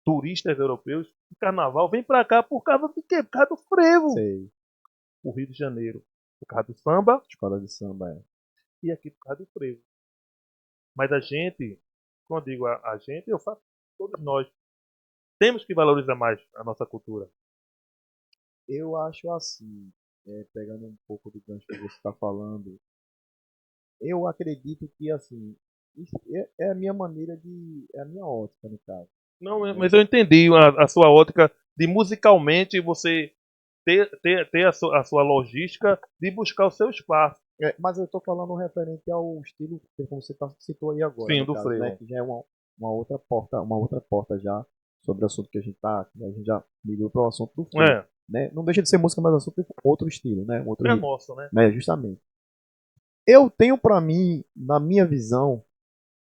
turistas europeus. O carnaval vem para cá por causa do quê? Por causa do frevo. sei. O Rio de Janeiro, por causa do samba, Escola de samba, é. e aqui por causa do frevo. Mas a gente, quando eu digo a gente, eu faço todos nós. Temos que valorizar mais a nossa cultura. Eu acho assim, pegando um pouco do gancho que você está falando, eu acredito que assim, isso é a minha maneira de, é a minha ótica no caso, Não, né? mas eu entendi a sua ótica de musicalmente você ter a sua logística de buscar o seu espaço. Mas eu estou falando referente ao estilo que como você citou aí agora, Sim, no do caso, né? frevo. Que já é uma outra porta já sobre o assunto que a gente já migrou para o assunto do frevo, É, né? Não deixa de ser música, mas assunto outro estilo, né? Um outro é ritmo, nosso, né? né? Justamente. Eu tenho para mim, na minha visão,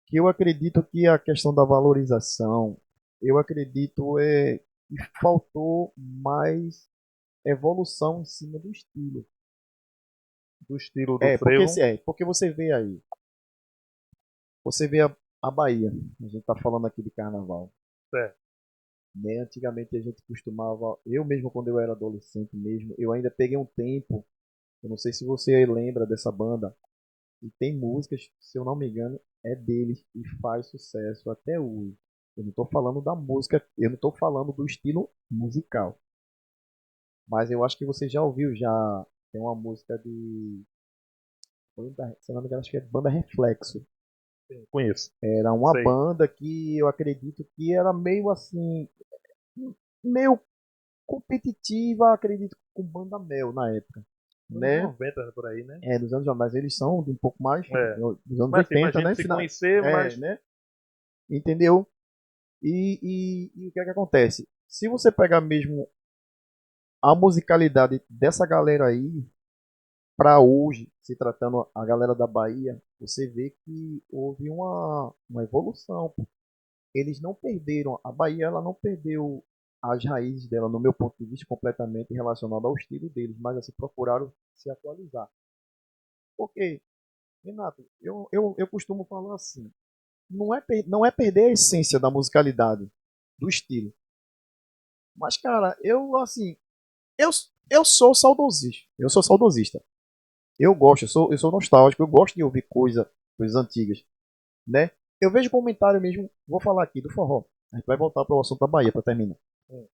que eu acredito que a questão da valorização, eu acredito que faltou mais evolução em cima do estilo. Do estilo do frevo. Porque você vê aí, você vê a Bahia, a gente está falando aqui de carnaval, É. né? Antigamente a gente costumava, eu mesmo quando eu era adolescente mesmo, eu ainda peguei um tempo, eu não sei se você lembra dessa banda, e tem músicas, se eu não me engano, é deles e faz sucesso até hoje. Eu não estou falando da música, eu não estou falando do estilo musical. Mas eu acho que você já ouviu já. Tem uma música de. Se eu não me engano, acho que é Banda Reflexo. Sim, conheço. Era uma Sei. banda que eu acredito que era meio assim. Meio competitiva, acredito, com Banda Mel na época. Anos Né? 90 por aí, né? Dos anos, mas eles são de um pouco mais É. dos anos Mas assim, pra 80, gente né? se conhecer, mas Né? Entendeu? E o que é que acontece? Se você pegar mesmo a musicalidade dessa galera aí, para hoje, se tratando a galera da Bahia, você vê que houve uma evolução. Pô. Eles não perderam, a Bahia ela não perdeu as raízes dela, no meu ponto de vista, completamente relacionado ao estilo deles, mas assim, procuraram se atualizar. Porque, Renato, eu costumo falar assim, não é perder a essência da musicalidade, do estilo. Mas, cara, eu, eu sou saudosista. Eu sou saudosista. Eu gosto, eu sou nostálgico, eu gosto de ouvir coisas antigas, né? Eu vejo comentário mesmo, vou falar aqui do forró. A gente vai voltar para o assunto da Bahia para terminar.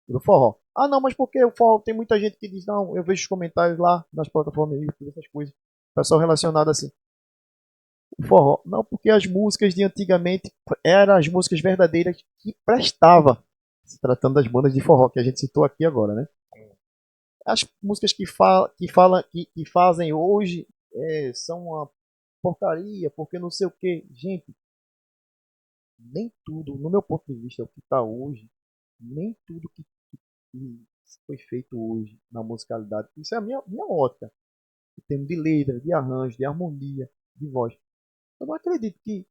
Do forró. Ah, não, mas porque o forró tem muita gente que diz, não, eu vejo os comentários lá nas plataformas YouTube, essas coisas. Pessoal relacionado assim. O forró. Não, porque as músicas de antigamente eram as músicas verdadeiras que prestava. Se tratando das bandas de forró que a gente citou aqui agora, né? As músicas que fazem hoje são uma porcaria, porque não sei o que. Gente, nem tudo, no meu ponto de vista, o que está hoje, nem tudo que foi feito hoje na musicalidade, isso é a minha ótica. Em termos de letra, de arranjo, de harmonia, de voz. Eu não acredito que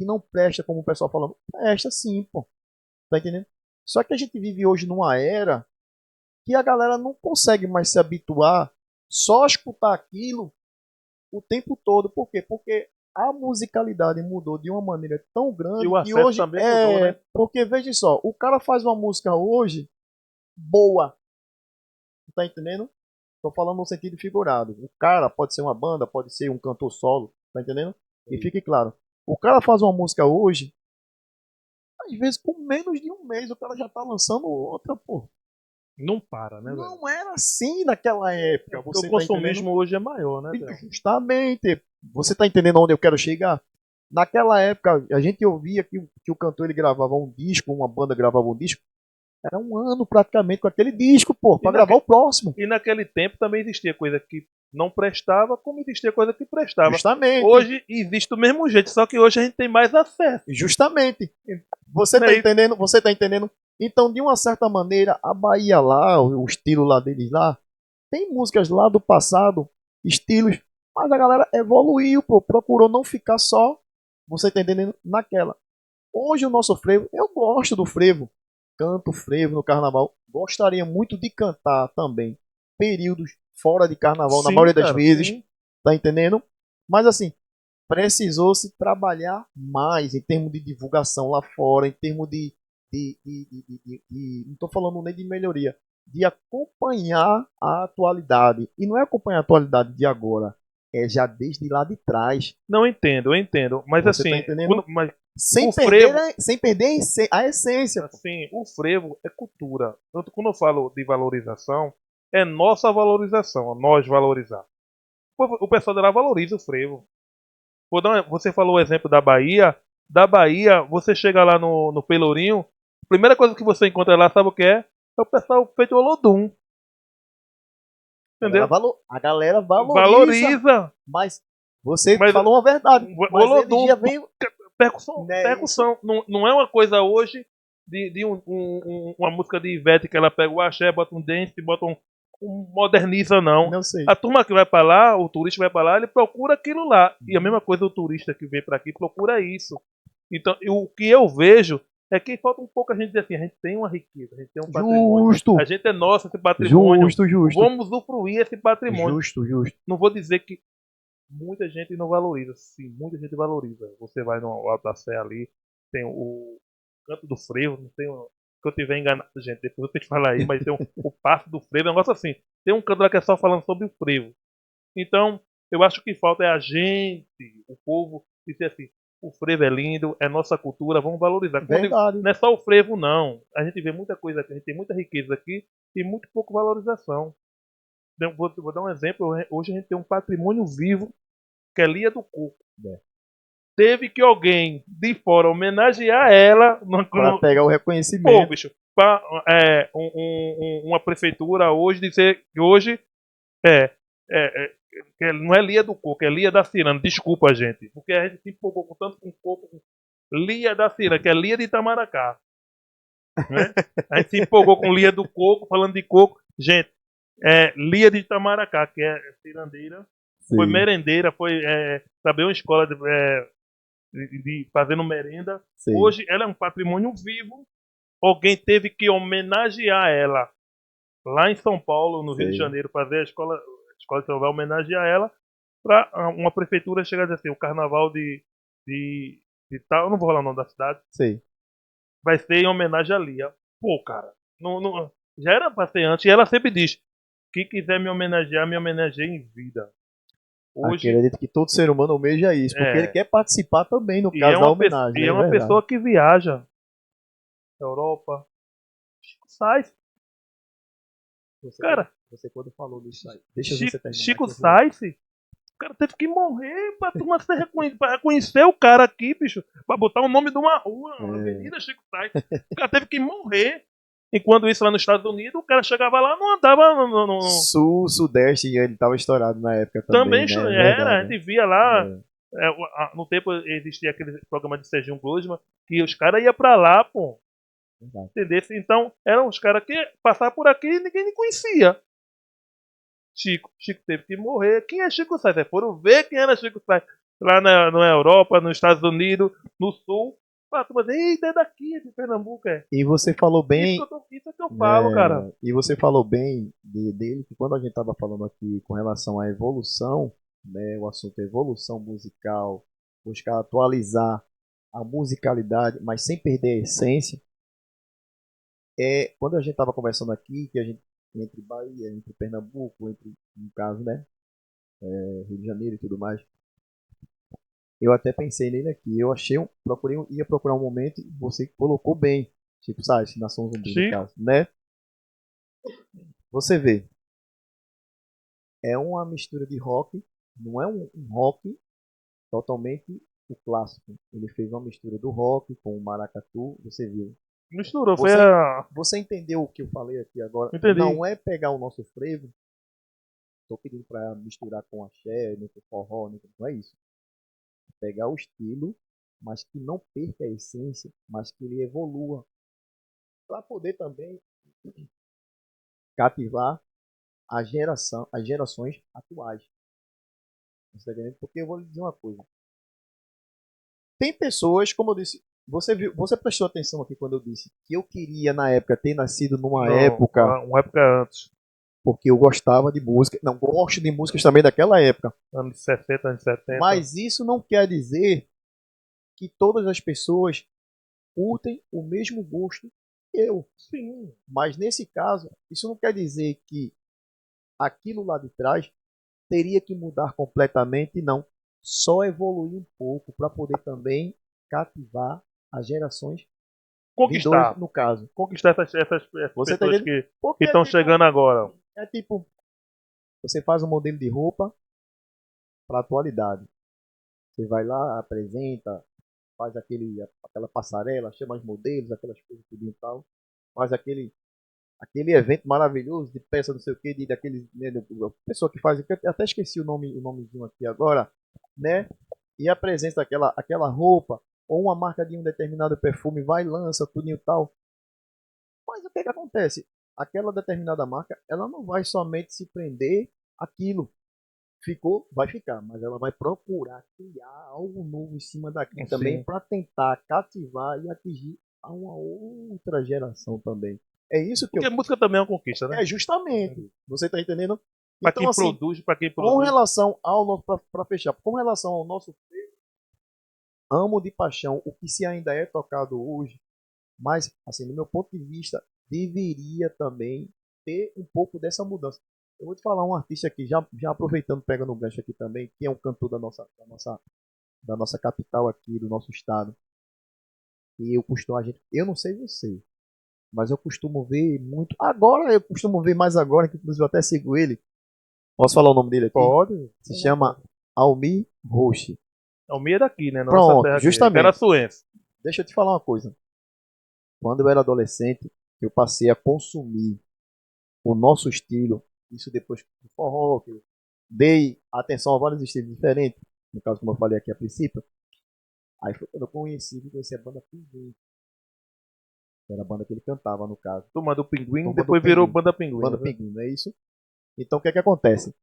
não presta, como o pessoal falando. Presta sim, pô. Tá entendendo? Só que a gente vive hoje numa era que a galera não consegue mais se habituar só a escutar aquilo o tempo todo. Por quê? Porque a musicalidade mudou de uma maneira tão e grande o que acesso hoje também mudou, né? Porque veja só, o cara faz uma música hoje boa, tá entendendo? Tô falando no sentido figurado. O cara pode ser uma banda, pode ser um cantor solo, tá entendendo? E fique claro, o cara faz uma música hoje, às vezes com menos de um mês o cara já tá lançando outra, pô. Não para, né, velho? Não era assim naquela É época, porque o você tá entendendo? consumismo hoje é maior, né, Del? Justamente. Você tá entendendo onde eu quero chegar? Naquela época, a gente ouvia que o cantor ele gravava um disco, uma banda gravava um disco, era um ano praticamente com aquele disco, pô, E, pra gravar o próximo. e naquele tempo também existia coisa que não prestava, como existia coisa que prestava. Justamente. Hoje existe do mesmo jeito, só que hoje a gente tem mais acesso. Justamente. Você Não tá é isso? entendendo? Você tá entendendo? Então, de uma certa maneira, a Bahia lá, o estilo lá deles lá, tem músicas lá do passado, estilos, mas a galera evoluiu, pô, procurou não ficar só, você tá entendendo, naquela. Hoje o nosso frevo, eu gosto do frevo, canto frevo no carnaval. Gostaria muito de cantar também períodos fora de carnaval, na Sim, maioria das cara, vezes, sim. tá entendendo? Mas assim, precisou se trabalhar mais em termos de divulgação lá fora, em termos não estou falando nem de melhoria, de acompanhar a atualidade. E não é acompanhar a atualidade de agora, é já desde lá de trás. Não entendo, eu entendo. Mas Você está assim, entendendo? mas Sem o perder, frevo, sem perder a essência. Pô. assim, o frevo é cultura. Tanto quando eu falo de valorização, é nossa valorização, nós valorizar. O pessoal de lá valoriza o frevo. Você falou o exemplo da Bahia. Da Bahia, você chega lá no Pelourinho, a primeira coisa que você encontra lá, sabe o que é? É o pessoal feito Olodum, entendeu? A galera valoriza, Valoriza. mas você Mas falou uma verdade. o Mas ele Olodum, já veio. percussão, Né, isso? percussão. Não, não é uma coisa hoje de uma música de Ivete que ela pega o axé, bota um dance, bota moderniza, não. Não sei. A turma que vai pra lá, o turista vai pra lá, ele procura aquilo lá. E a mesma coisa o turista que vem pra aqui procura isso. Então, o que eu vejo é que falta um pouco a gente dizer assim, a gente tem uma riqueza, a gente tem um patrimônio. A Justo, gente é nosso esse patrimônio. justo, justo. Vamos usufruir esse patrimônio. Justo, justo. Não vou dizer que muita gente não valoriza. Sim, muita gente valoriza. Você vai no Alto da Sé ali, tem o canto do frevo, não tem o. Que eu tiver enganado, gente, depois eu tenho que falar aí, mas tem o passo do frevo, é um negócio assim. Tem um canto lá que é só falando sobre o frevo. Então, eu acho que falta é a gente, o povo, dizer assim, o frevo é lindo, é nossa cultura, vamos valorizar. Como eu digo, Verdade. não é só o frevo, não. A gente vê muita coisa aqui, a gente tem muita riqueza aqui e muito pouco valorização. Vou dar um exemplo, hoje a gente tem um patrimônio vivo, que é Lia do Coco. É. Teve que alguém de fora homenagear ela Para pegar o pô, reconhecimento. bicho, pra, uma prefeitura hoje dizer que hoje é, que não é Lia do Coco, é Lia da Ciranda. Desculpa, gente, porque a gente se empolgou com tanto com coco, com Lia da Ciranda, que é Lia de Itamaracá, né? A gente se empolgou com Lia do Coco, falando de coco. Gente, Lia de Itamaracá, que é cirandeira, foi Sei, merendeira, foi também uma escola fazendo merenda. sei, Hoje ela é um patrimônio vivo. Alguém teve que homenagear ela lá em São Paulo, no Rio de sei, Janeiro, fazer a escola de São vai homenagear ela para uma prefeitura chegar a dizer assim, o carnaval de tal, eu não vou falar o nome da cidade, sei. vai ser em homenagem a Lia. Pô, cara, já era pra ser antes, e ela sempre diz, quem quiser me homenagear, me homenageie em vida. Hoje, Acredito que todo ser humano almeja isso, porque ele é, quer participar também, no e é caso da uma, homenagem, e é é uma verdade. pessoa que viaja Europa, Sainz, Você quando, cara, você quando falou disso aí, deixa você terminar Chico que eu vou. Sainz, o cara teve que morrer pra turma pra reconhecer o cara aqui, bicho, pra botar o nome de uma rua, uma É, Avenida Chico Sainz. O cara teve que morrer. Enquanto isso lá nos Estados Unidos, o cara chegava lá, não andava Sul, Sudeste, ele estava estourado na época também, também né? É era, a verdade. gente via lá, É, no tempo existia aquele programa de Serginho Grossman, que os caras iam pra lá, pô, verdade. entendeu? Então, eram os caras que passavam por aqui e ninguém nem conhecia. Chico teve que morrer. Quem é Chico Sainz? Foram ver quem era Chico Sainz lá na Europa, nos Estados Unidos, no Sul. Ah, tu vai dizer, eita, é daqui, de Pernambuco, é. E você falou bem, Isso que eu falo, cara. e você falou bem dele, que quando a gente estava falando aqui com relação à evolução, né, o assunto é evolução musical, buscar atualizar a musicalidade, mas sem perder a essência, quando a gente estava conversando aqui, que a gente entre Bahia, entre Pernambuco, entre, no caso, né, Rio de Janeiro e tudo mais, eu até pensei nele aqui, eu achei, ia procurar um momento e você colocou bem, tipo, sabe, Nação Zumbi no Chico, caso, né? Você vê, é uma mistura de rock, não é um rock totalmente o clássico. Ele fez uma mistura do rock com o maracatu, você viu. misturou, foi Você, a. você entendeu o que eu falei aqui agora? Entendi. Não é pegar o nosso frevo, estou pedindo para misturar com axé, nem com forró, não é isso. É pegar o estilo, mas que não perca a essência, mas que ele evolua, para poder também cativar as gerações atuais. Você tá entendendo? Porque eu vou lhe dizer uma coisa. Tem pessoas, como eu disse, você prestou atenção aqui quando eu disse que eu queria na época ter nascido numa Não, época uma época antes. porque eu gostava de música, não gosto de músicas também daquela época, Anos 60, anos 70. mas isso não quer dizer que todas as pessoas curtem o mesmo gosto que eu. Sim. Mas nesse caso, isso não quer dizer que aquilo lá de trás teria que mudar completamente, não. Só evoluir um pouco para poder também cativar as gerações vindoras, Conquistar. no caso. Conquistar essas Você tá pessoas entendendo? que Porque estão chegando agora. é tipo, você faz um modelo de roupa para a atualidade. Você vai lá, apresenta, faz aquela passarela, chama os modelos, aquelas coisas tudo e tal. Faz aquele evento maravilhoso de peça não sei o que, daquele, né, pessoa que faz, eu até esqueci o nomezinho aqui agora, né? E apresenta aquela roupa, ou uma marca de um determinado perfume, vai, lança, tudo e tal. Mas o que que acontece? Aquela determinada marca, ela não vai somente se prender àquilo. Ficou, vai ficar, mas ela vai procurar criar algo novo em cima daquilo também Sim. para tentar cativar e atingir a uma outra geração também. É isso que eu. Porque música também é uma conquista, né? É justamente. Você está entendendo? Para Então, quem assim, produz, para quem com produz. relação ao nosso. Para fechar, com relação ao nosso amo de paixão, o que se ainda é tocado hoje, mas, assim, no meu ponto de vista, deveria também ter um pouco dessa mudança. Eu vou te falar um artista aqui, já aproveitando, pegando o gancho aqui também, que é um cantor da nossa capital aqui, do nosso estado. E eu não sei você, mas eu costumo ver muito. Agora eu costumo ver mais agora, que inclusive eu até sigo ele. Posso falar o nome dele aqui? Pode. Se chama Almir Roche. É o meio é daqui, né? Na nossa Pronto, terra aqui. justamente. Caraçuense. Deixa eu te falar uma coisa. Quando eu era adolescente, eu passei a consumir o nosso estilo. Isso depois do forró, que eu dei atenção a vários estilos diferentes. No caso, como eu falei aqui a princípio. Aí foi quando eu conheci a banda Pinguim. Que era a banda que ele cantava, no caso. Turma do Pinguim, Turma do depois virou Pinguim. Banda Pinguim. Banda Né? Pinguim, não é isso? Então o que é que acontece?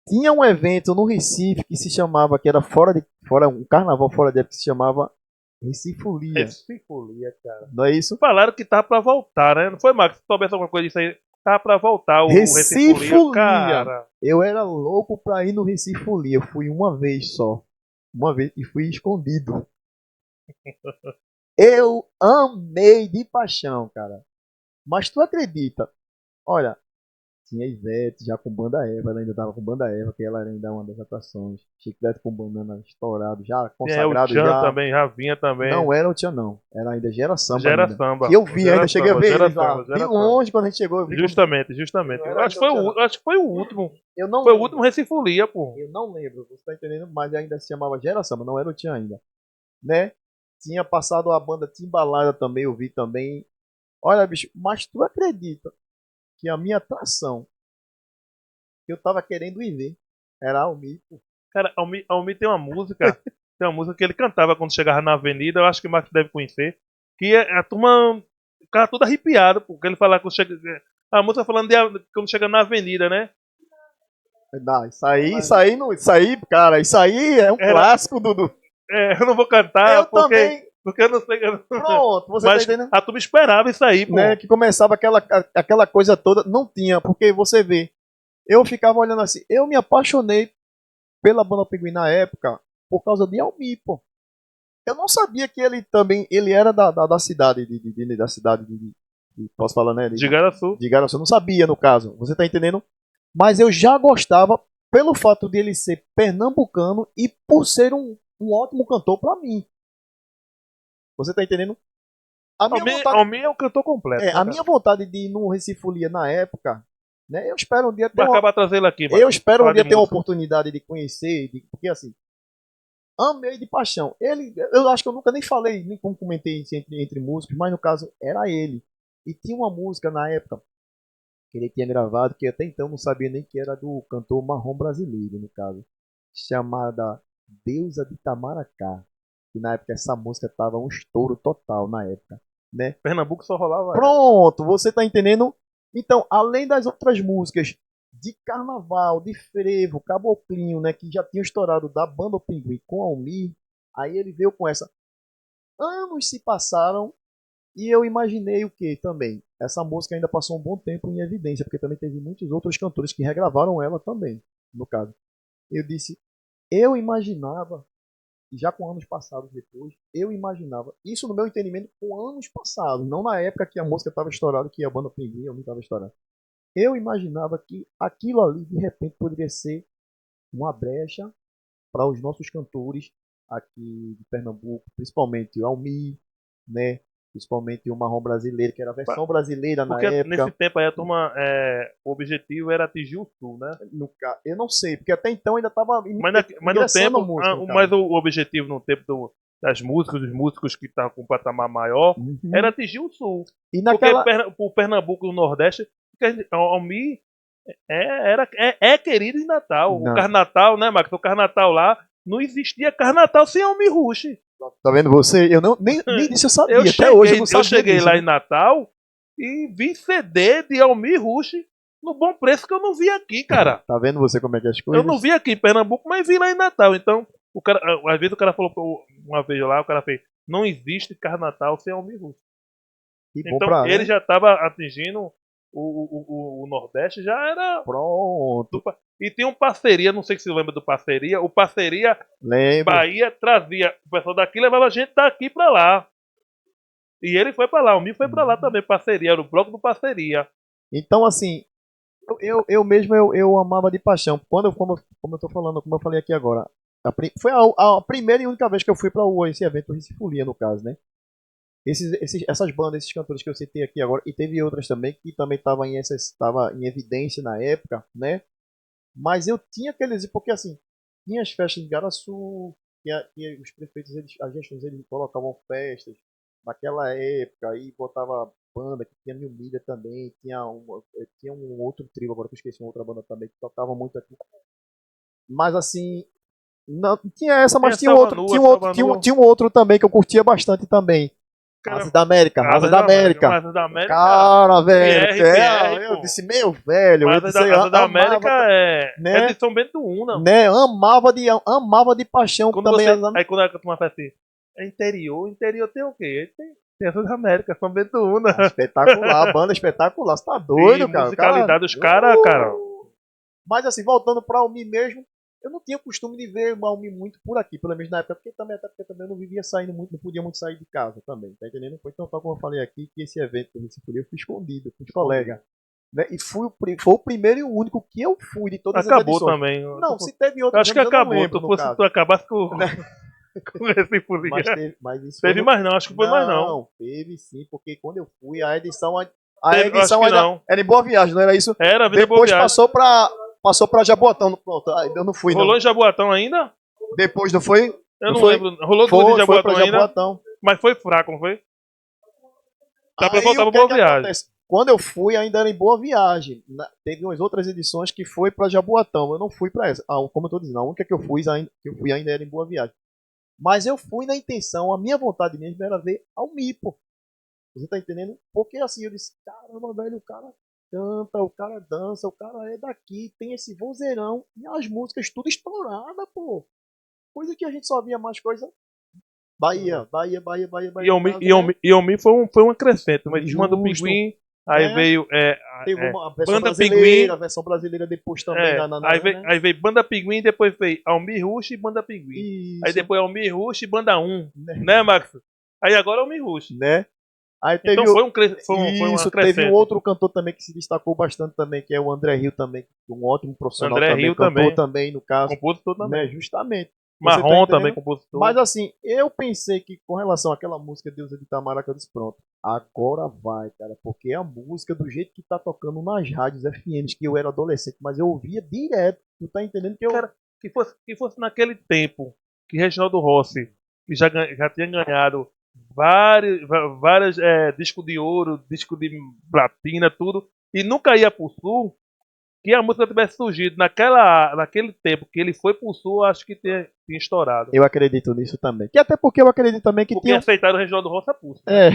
Tinha um evento no Recife que se chamava, que era um carnaval fora de época que se chamava Recifolia. Recifolia, cara. Não é isso? Falaram que tá pra voltar, né? Não foi, Marcos? Se soubesse alguma coisa disso aí, tá pra voltar o Recifolia. Recifolia! Cara, Eu era louco pra ir no Recifolia. Eu fui uma vez só. Uma vez e fui escondido. Eu amei de paixão, cara. Mas tu acredita? Olha, tinha Ivete já com banda Eva, ela ainda tava com banda Eva, que ela era ainda uma das atrações. Chiclete com banana estourado, já tinha o consagrado, Tchan já. também, já vinha também. Não era o Tia, não. Era ainda Gera Samba Gera ainda. samba. Que eu vi Gera ainda, cheguei a samba, ver gera eles lá. samba, De gera samba. longe, quando a gente chegou, eu vi Justamente, justamente. Não Eu era acho que foi Tia, não. acho que foi o último. Eu não Foi o lembro. último Recifolia, pô. Eu não lembro, você tá entendendo? Mas ainda se chamava Gera Samba, não era o Tia ainda. Né? Tinha passado a banda Timbalada também, eu vi também. Olha, bicho, mas tu acredita que a minha atração, que eu tava querendo ir ver, era Almir, pô. Cara, Almir tem uma música. Tem uma música que ele cantava quando chegava na avenida, eu acho que o Marcos deve conhecer. Que a turma ficava toda arrepiada, porque ele falava quando chega. A música falando de quando chega na avenida, né? Não, cara, isso aí é um Era, clássico, Dudu. eu não vou cantar Eu porque, também. porque eu não sei. Pronto, você tá Mas entendendo? a turma esperava isso aí, pô. Né, que começava aquela coisa toda, não tinha, porque você vê, eu ficava olhando assim, eu me apaixonei pela banda Pinguim na época por causa de Almir, pô. Eu não sabia que ele também, ele era da cidade, da cidade posso falar, né, De Garaçu. de Garaçu, eu não sabia no caso, você tá entendendo? Mas eu já gostava pelo fato de ele ser pernambucano e por ser um ótimo cantor pra mim. Você tá entendendo? A minha vontade, Almir é um cantor completo. Né, a minha vontade de ir no Recifolia na época, né? Eu espero um dia ter vai uma, acabar trazendo aqui, eu espero um dia ter uma música. oportunidade de conhecer, porque assim, amei de paixão. Ele, eu acho que eu nunca nem falei, nem como comentei entre músicos, mas no caso era ele. E tinha uma música na época que ele tinha gravado, que até então não sabia nem que era do cantor marrom brasileiro, no caso, chamada Deusa de Itamaracá. E na época essa música tava um estouro total na época, né? Pernambuco só rolava. Pronto, você tá entendendo? Então, além das outras músicas de carnaval, de frevo, caboclinho, né, que já tinham estourado da banda O Pinguim com Almir, aí ele veio com essa. anos se passaram e eu imaginei o que também? Essa música ainda passou um bom tempo em evidência, porque também teve muitos outros cantores que regravaram ela também, no caso. Eu disse, eu imaginava, já com anos passados depois, eu imaginava, isso no meu entendimento com anos passados, não na época que a música estava estourada, que a banda Pinguim não estava estourada. Eu imaginava que aquilo ali, de repente, poderia ser uma brecha para os nossos cantores aqui de Pernambuco, principalmente o Almir, né? Principalmente o Marrom Brasileiro, que era a versão brasileira na Porque nesse época. tempo aí a turma, o objetivo era atingir o sul, né? Eu não sei, porque até então ainda estava Mas no ingressando a tempo, música, no mas caso. o objetivo no tempo das músicas, dos músicos que estavam com um patamar maior, era Uhum. atingir o sul. E Porque naquela. o Pernambuco e o Nordeste, Almir é querido em Natal. O Não, Carnatal, né, Max? O Carnatal lá, não existia Carnatal sem Almir Rush. tá vendo você? Eu não, nem disso eu sabia. Até hoje eu não sabia Eu cheguei disso, lá né? em Natal e vi CD de Almir Rush no bom preço que eu não vi aqui, cara. Tá vendo você como é que é as Eu não coisas? vi aqui em Pernambuco, mas vi lá em Natal. Então, o cara, às vezes o cara falou uma vez lá, o cara fez, não existe Carnatal sem Almir Rush. Que bom Então, pra, ele né? já estava atingindo o Nordeste, já era Pronto. e tem um parceria, não sei se você lembra do parceria. O parceria Lembro. Bahia trazia o pessoal daqui, levava a gente daqui pra lá. E ele foi pra lá, o Mi foi pra lá também, parceria, era o bloco do parceria. Então, assim, eu mesmo eu amava de paixão. Como eu tô falando, como eu falei aqui agora, foi a primeira e única vez que eu fui para esse evento Recife Folia, no caso, né? Essas bandas, esses cantores que eu citei aqui agora, e teve outras também que também tava em evidência na época, né? Mas eu tinha aqueles, porque assim, tinha as festas de Garaçu, que os prefeitos, as gestões, eles colocavam festas naquela época, aí botava banda, que tinha New Media também, tinha um outro trio, agora que eu esqueci, uma outra banda também, que tocava muito aqui. Mas assim, não, tinha essa, Tem mas a Salvanua, Salvanua. tinha um outro também que eu curtia bastante também. Cara, Asas da América. Asas da América, Cara, velho, Pierre, eu pô. disse, meu velho, eu disse, Asas da América amava, é né? de São Bento Una. Né? Amava de paixão Quando também. você, aí quando a turma fala assim, é interior tem o quê? Tem Asas da América, São Bento Una. Espetacular, banda espetacular. Você tá E doido, cara? musicalidade dos caras, cara. Mas assim, voltando para o Mi mesmo, eu não tinha costume de ver o Almi muito por aqui, pelo menos na época, até porque também eu não vivia saindo muito, não podia muito sair de casa também, tá entendendo? Foi então, como eu falei aqui, que esse evento do Recife eu fui escondido com os colegas. Né? E foi o primeiro e o único que eu fui de todas as Acabou edições. também. Não, se teve Eu outros acho que anos, eu não acabou. lembro, no Se caso. tu acabasse com, Né? com esse folia. Mas isso foi Teve mais não, acho que foi mais não. Não, teve sim, porque quando eu fui, a Teve, acho edição que ainda não. era em Boa Viagem, não era isso? Era, Vida Boa Depois Viagem. passou pra Jaboatão, pronto, eu não fui Rolou não. em Jaboatão ainda? Depois não foi? Eu não lembro. Rolou em Foi Jaboatão pra ainda? Jaboatão. Mas foi fraco, não foi? Tá pra Aí voltar o pra Boa que Viagem. acontece? Quando eu fui, ainda era em Boa Viagem. Teve umas outras edições que foi pra Jaboatão. Eu não fui pra essa. Como eu tô dizendo, a única que eu fui ainda era em Boa Viagem. Mas eu fui na intenção, a minha vontade mesmo era ver Almir, pô. Você tá entendendo? Porque assim, eu disse, caramba, velho, o cara canta, o cara dança, o cara é daqui, tem esse vozeirão e as músicas tudo estourada, pô. Coisa que a gente só via mais coisa. Bahia, no caso, né? E Almir foi um acrescento. Mas tinha uma do Justo, Pinguim, aí né? veio Teve uma versão Banda brasileira, Pinguim. a versão brasileira depois também né? Aí veio Banda Pinguim, depois veio Almir Rush e Banda Pinguim. Aí Isso, depois Almir Rush e Banda 1. né? Né, Max? Aí agora é Almir Rush. Né? Aí Então teve foi um isso, teve um acrescento. outro cantor também que se destacou bastante também, que é o André Rio também, um ótimo profissional André também, Rio cantor também. também, no caso. Compositor também. Né? Justamente. Você tá Marrom também, entendendo? compositor. Mas assim, eu pensei que com relação àquela música Deus é de Itamaracá, eu disse, pronto, agora vai, cara, porque a música do jeito que tá tocando nas rádios FMs, que eu era adolescente, mas eu ouvia direto, tu tá entendendo que eu... Cara, que fosse naquele tempo que Reginaldo Rossi, que já tinha ganhado vários discos de ouro, disco de platina, tudo, e nunca ia pro Sul, que a música tivesse surgido naquele tempo que ele foi pro Sul, acho que tinha estourado. Eu acredito nisso também. Que até porque eu acredito também que Porque tinha... aceitaram o Reginaldo Rossi a pulso. É,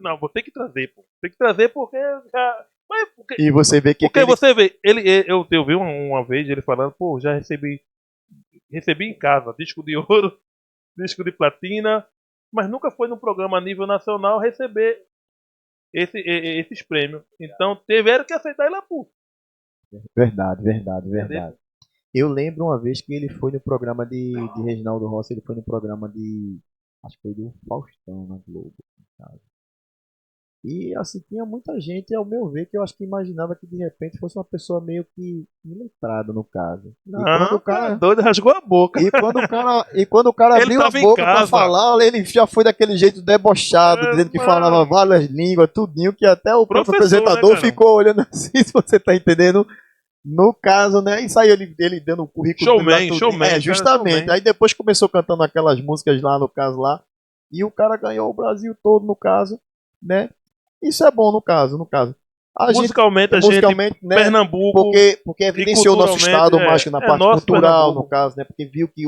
Não, vou ter que trazer, pô. Tem que trazer porque já... Mas e você vê que... porque você vê, eu vi uma vez ele falando, pô, já recebi em casa disco de ouro, disco de platina, mas nunca foi num programa a nível nacional receber esses prêmios. Então tiveram que aceitar ele a pulso. Verdade, verdade, Entendeu? verdade. Eu lembro uma vez que ele foi no programa de Reginaldo Rossi, ele foi no programa de. Acho que foi do Faustão na Globo. Cara. E assim, tinha muita gente, ao meu ver, que eu acho que imaginava que de repente fosse uma pessoa meio que iletrada no caso. E quando Não, o tá cara. doido, rasgou a boca. E quando o cara Ele abriu a tava em boca pra casa. falar, ele já foi daquele jeito debochado, dizendo que falava Mano, várias línguas, tudinho, que até o próprio professor, né, apresentador cara? ficou olhando assim, se você tá entendendo. No caso, né? E saiu ele dando o currículo dele lá Showman, tudo. showman, É, cara, justamente. showman. Aí depois começou cantando aquelas músicas lá, no caso lá. E o cara ganhou o Brasil todo, no caso, né? Isso é bom, no caso. A gente, Musicalmente, a gente, musicalmente, né? Pernambuco, Porque e evidenciou o nosso culturalmente, estado mais que na é parte nosso cultural, no Pernambuco. caso, né? Porque viu que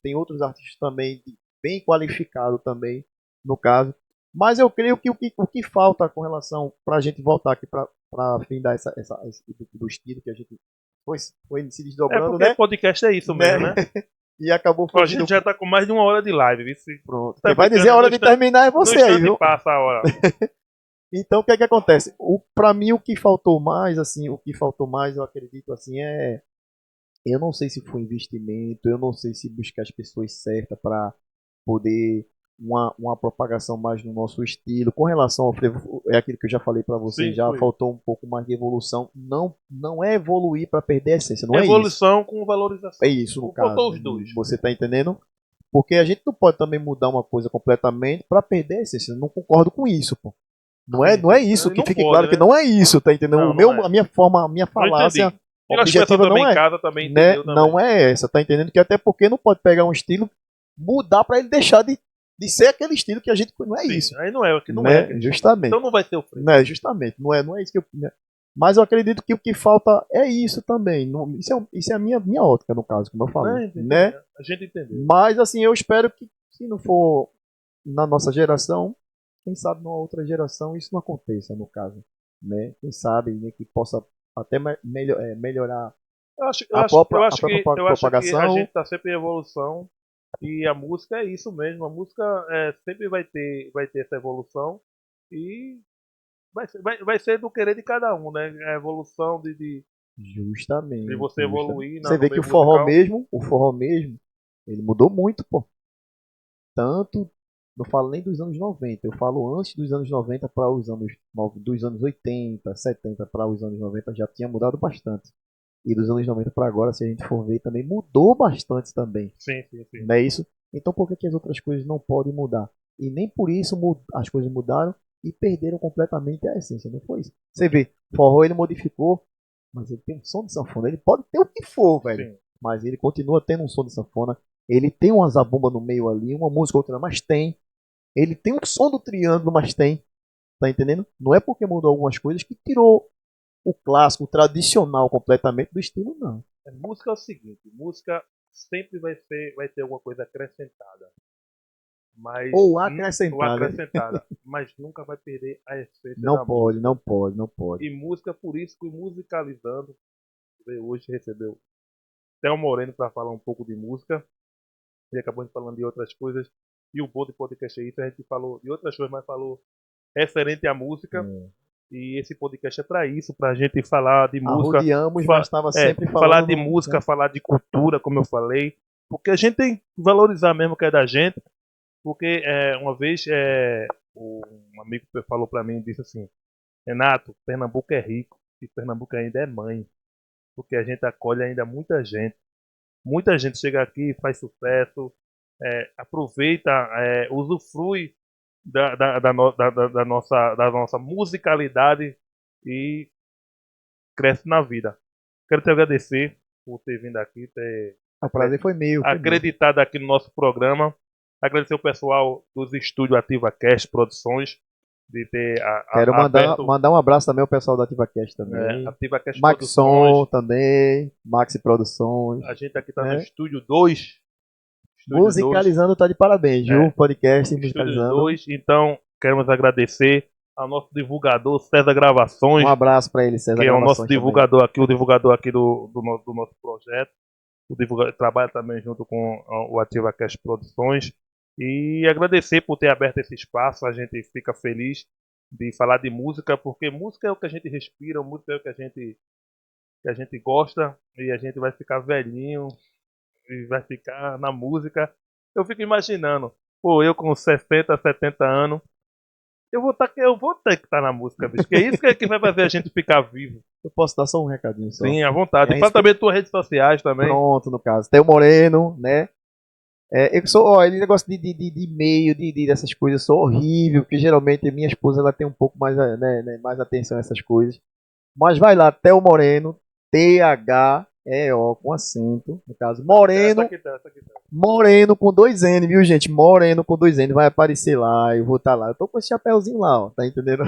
tem outros artistas também bem qualificados também, no caso. Mas eu creio que o que falta com relação para a gente voltar aqui para findar esse do estilo que a gente foi se É desdobrando, porque né? podcast é isso mesmo, né? E acabou Ó, a fugindo. gente já tá com mais de 1 hora de live, viu? Pronto. Tá Quem vai dizer brincando, a hora de terminar é no você aí, instante viu? passa a hora. Então o que é que acontece? Para mim o que faltou mais, assim, eu acredito assim eu não sei se foi investimento, eu não sei se buscar as pessoas certas para poder uma propagação mais no nosso estilo. Com relação ao frevo, é aquilo que eu já falei para você, Sim, já foi. faltou um pouco mais de evolução. Não é evoluir para perder a essência, não é isso. Evolução com É valorização. isso no Faltou caso. os dois. Você está entendendo? Porque a gente não pode também mudar uma coisa completamente para perder a essência. Eu não concordo com isso, pô. Não é isso, que Não fique pode, claro que né? não é isso, tá entendendo? Não, não é. A minha forma, a minha Não falácia entendi. Eu acho que o pessoal objetiva também não em é, casa também né? entendeu também. Não é essa, tá entendendo? Que até porque não pode pegar um estilo, mudar para ele deixar de ser aquele estilo que a gente não é Sim, isso, aí não é, que não é né? aquele estilo. Justamente, Então não vai ser o frevo. né? Justamente, não é isso que eu, né? Mas eu acredito que o que falta é isso também. Isso é a minha ótica no caso, como eu Não, falei, entendi. né? A gente entendeu. Mas assim, eu espero que se não for na nossa geração, quem sabe numa outra geração isso não aconteça, no caso, né? Quem sabe, né, que possa até melhorar Eu acho que a gente propagação. está sempre em evolução e a música é isso mesmo. A música sempre vai ter essa evolução e vai ser do querer de cada um, né? A evolução de Justamente, você evoluir Você no vê que meio musical. o forró mesmo, ele mudou muito, pô. Tanto, não falo nem dos anos 90, eu falo antes dos anos 90 para dos anos 80, 70 para os anos 90 já tinha mudado bastante. E dos anos 90 para agora, se a gente for ver, também mudou bastante também. Sim, sim, sim. Não é isso? Então por que, que as outras coisas não podem mudar? E nem por isso as coisas mudaram e perderam completamente a essência, não foi isso? Você vê, forró ele modificou, mas ele tem um som de sanfona. Ele pode ter o que for, velho. Sim. Mas ele continua tendo um som de sanfona. Ele tem uma zabumba no meio ali, uma música outra, mas tem. Ele tem um som do triângulo, mas tem. Tá entendendo? Não é porque mudou algumas coisas que tirou o clássico, o tradicional completamente do estilo, não. Música é o seguinte, música sempre vai ter alguma coisa acrescentada. Mas Ou ou acrescentar, né? acrescentada, mas nunca vai perder a essência Não da pode, música. não pode, não pode. E música, por isso que o Musicalizando hoje recebeu Theo Moreno para falar um pouco de música. E acabou falando de outras coisas. E o Bom de Podcast é isso. A gente falou de outras coisas, mas falou referente à música. E esse podcast é para isso, para a gente falar de música. Arrodeamos, mas estava sempre Falar falando de música, falar de cultura, como eu falei. Porque a gente tem que valorizar mesmo o que é da gente. Porque uma vez um amigo falou para mim e disse assim: Renato, Pernambuco é rico e Pernambuco ainda é mãe. Porque a gente acolhe ainda muita gente. Muita gente chega aqui, faz sucesso, aproveita, usufrui da nossa musicalidade e cresce na vida. Quero te agradecer por ter vindo aqui, ter O prazer foi meu. acreditado aqui no nosso programa. Agradecer o pessoal dos estúdios Ativa Cast Produções de ter Quero aberto mandar um abraço também ao pessoal da AtivaCast também. Ativa Cast Maxon Produções. também, Maxi Produções. A gente aqui está no Né? Estúdio 2. Estúdio 2. Musicalizando tá de parabéns, viu? Podcast Estúdio Musicalizando. 2. Então, queremos agradecer ao nosso divulgador César Gravações, Um abraço para ele, César que é o nosso Gravações também. divulgador aqui do nosso projeto. O divulgador trabalha também junto com o Ativa Cast Produções. E agradecer por ter aberto esse espaço. A gente fica feliz de falar de música, porque música é o que a gente respira, música é o que a gente gosta, e a gente vai ficar velhinho e vai ficar na música. Eu fico imaginando, pô, eu com 60, 70 anos, eu vou ter que estar na música, bicho, que é isso que vai fazer a gente ficar vivo. Eu posso dar só um recadinho só. Sim, à vontade. É a E fala respeito- também das tuas redes sociais também. Pronto, no caso. Tem o Moreno, né? Eu sou, ó, esse negócio de e-mail, dessas coisas, eu sou horrível, porque geralmente minha esposa ela tem um pouco mais, mais atenção a essas coisas. Mas vai lá, Theo Moreno, Theo, com acento, no caso, Essa Moreno, aqui tá, essa aqui tá. Moreno com dois N, viu, gente? Moreno com dois N, vai aparecer lá, eu vou estar lá. Eu tô com esse chapéuzinho lá, ó, tá entendendo?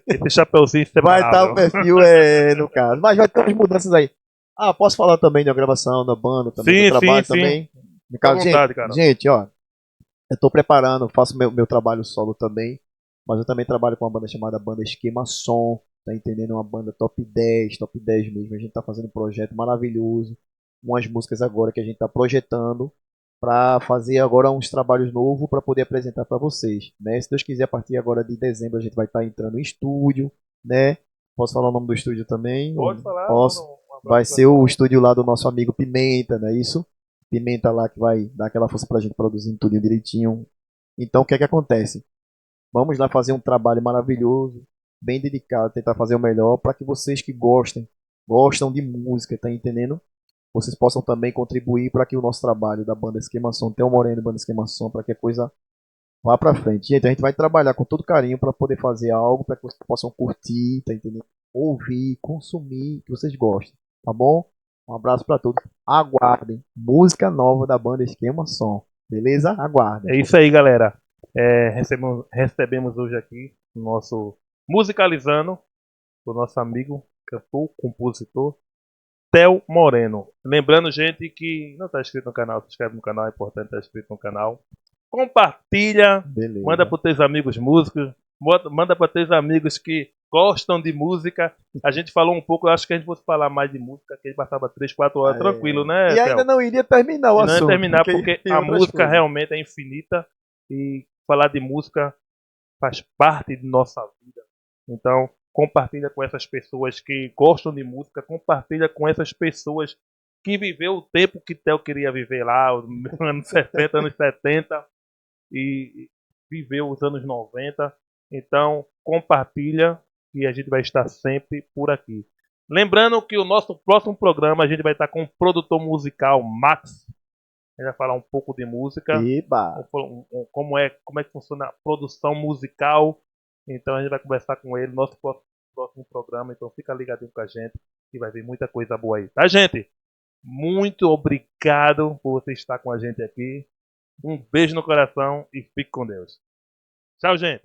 Esse chapeuzinho Vai estar o separável. perfil, no caso. Mas vai ter umas mudanças aí. Ah, posso falar também da gravação da banda, também do Sim, sim, trabalho sim. também. No Fica à caso, vontade, cara. gente, ó, eu tô preparando, faço meu trabalho solo também, mas eu também trabalho com uma banda chamada Banda Esquema Som, tá entendendo? Uma banda top 10 mesmo. A gente tá fazendo um projeto maravilhoso, umas músicas agora que a gente tá projetando para fazer agora uns trabalhos novos para poder apresentar para vocês, né? Se Deus quiser, a partir agora de dezembro a gente vai estar entrando em estúdio, né? Posso falar o nome do estúdio também? Pode falar, manda Posso. um Vai abraço pra ser o turma. estúdio lá do nosso amigo Pimenta, não é isso? Pimenta lá que vai dar aquela força pra gente produzindo tudo direitinho. Então, o que é que acontece? Vamos lá fazer um trabalho maravilhoso, bem dedicado, tentar fazer o melhor para que vocês que gostam de música, tá entendendo? Vocês possam também contribuir para que o nosso trabalho da banda Esquema Som, Theo Moreno, banda Esquema Som, para que a coisa vá para frente. Gente, a gente vai trabalhar com todo carinho para poder fazer algo para que vocês possam curtir, tá entendendo? Ouvir, consumir, que vocês gostem, tá bom? Um abraço para todos. Aguardem música nova da banda Esquema Som, beleza? Aguardem. É isso aí, galera. Recebemos hoje aqui o nosso Musicalizando, o nosso amigo, cantor, compositor, Theo Moreno. Lembrando, gente, que não está inscrito no canal, se inscreve no canal, é importante estar inscrito no canal. Compartilha, manda Beleza. para os teus amigos músicos, manda para teus amigos que gostam de música. A gente falou um pouco, eu acho que a gente fosse falar mais de música, que a gente passava 3, 4 horas tranquilo, né, E ainda Theo? não iria terminar o E não ia assunto, terminar porque porque tem a outras música coisas. realmente é infinita e falar de música faz parte de nossa vida. Então, compartilha com essas pessoas que gostam de música, compartilha com essas pessoas que viveu o tempo que Theo queria viver lá, os anos 60, anos 70 e viveu os anos 90. Então, compartilha e a gente vai estar sempre por aqui. Lembrando que o nosso próximo programa a gente vai estar com o produtor musical Max. Ele vai falar um pouco de música, Eba! como é que funciona a produção musical. Então a gente vai conversar com ele no nosso próximo programa. Então fica ligadinho com a gente que vai vir muita coisa boa aí. Tá, gente? Muito obrigado por você estar com a gente aqui. Um beijo no coração e fique com Deus. Tchau, gente.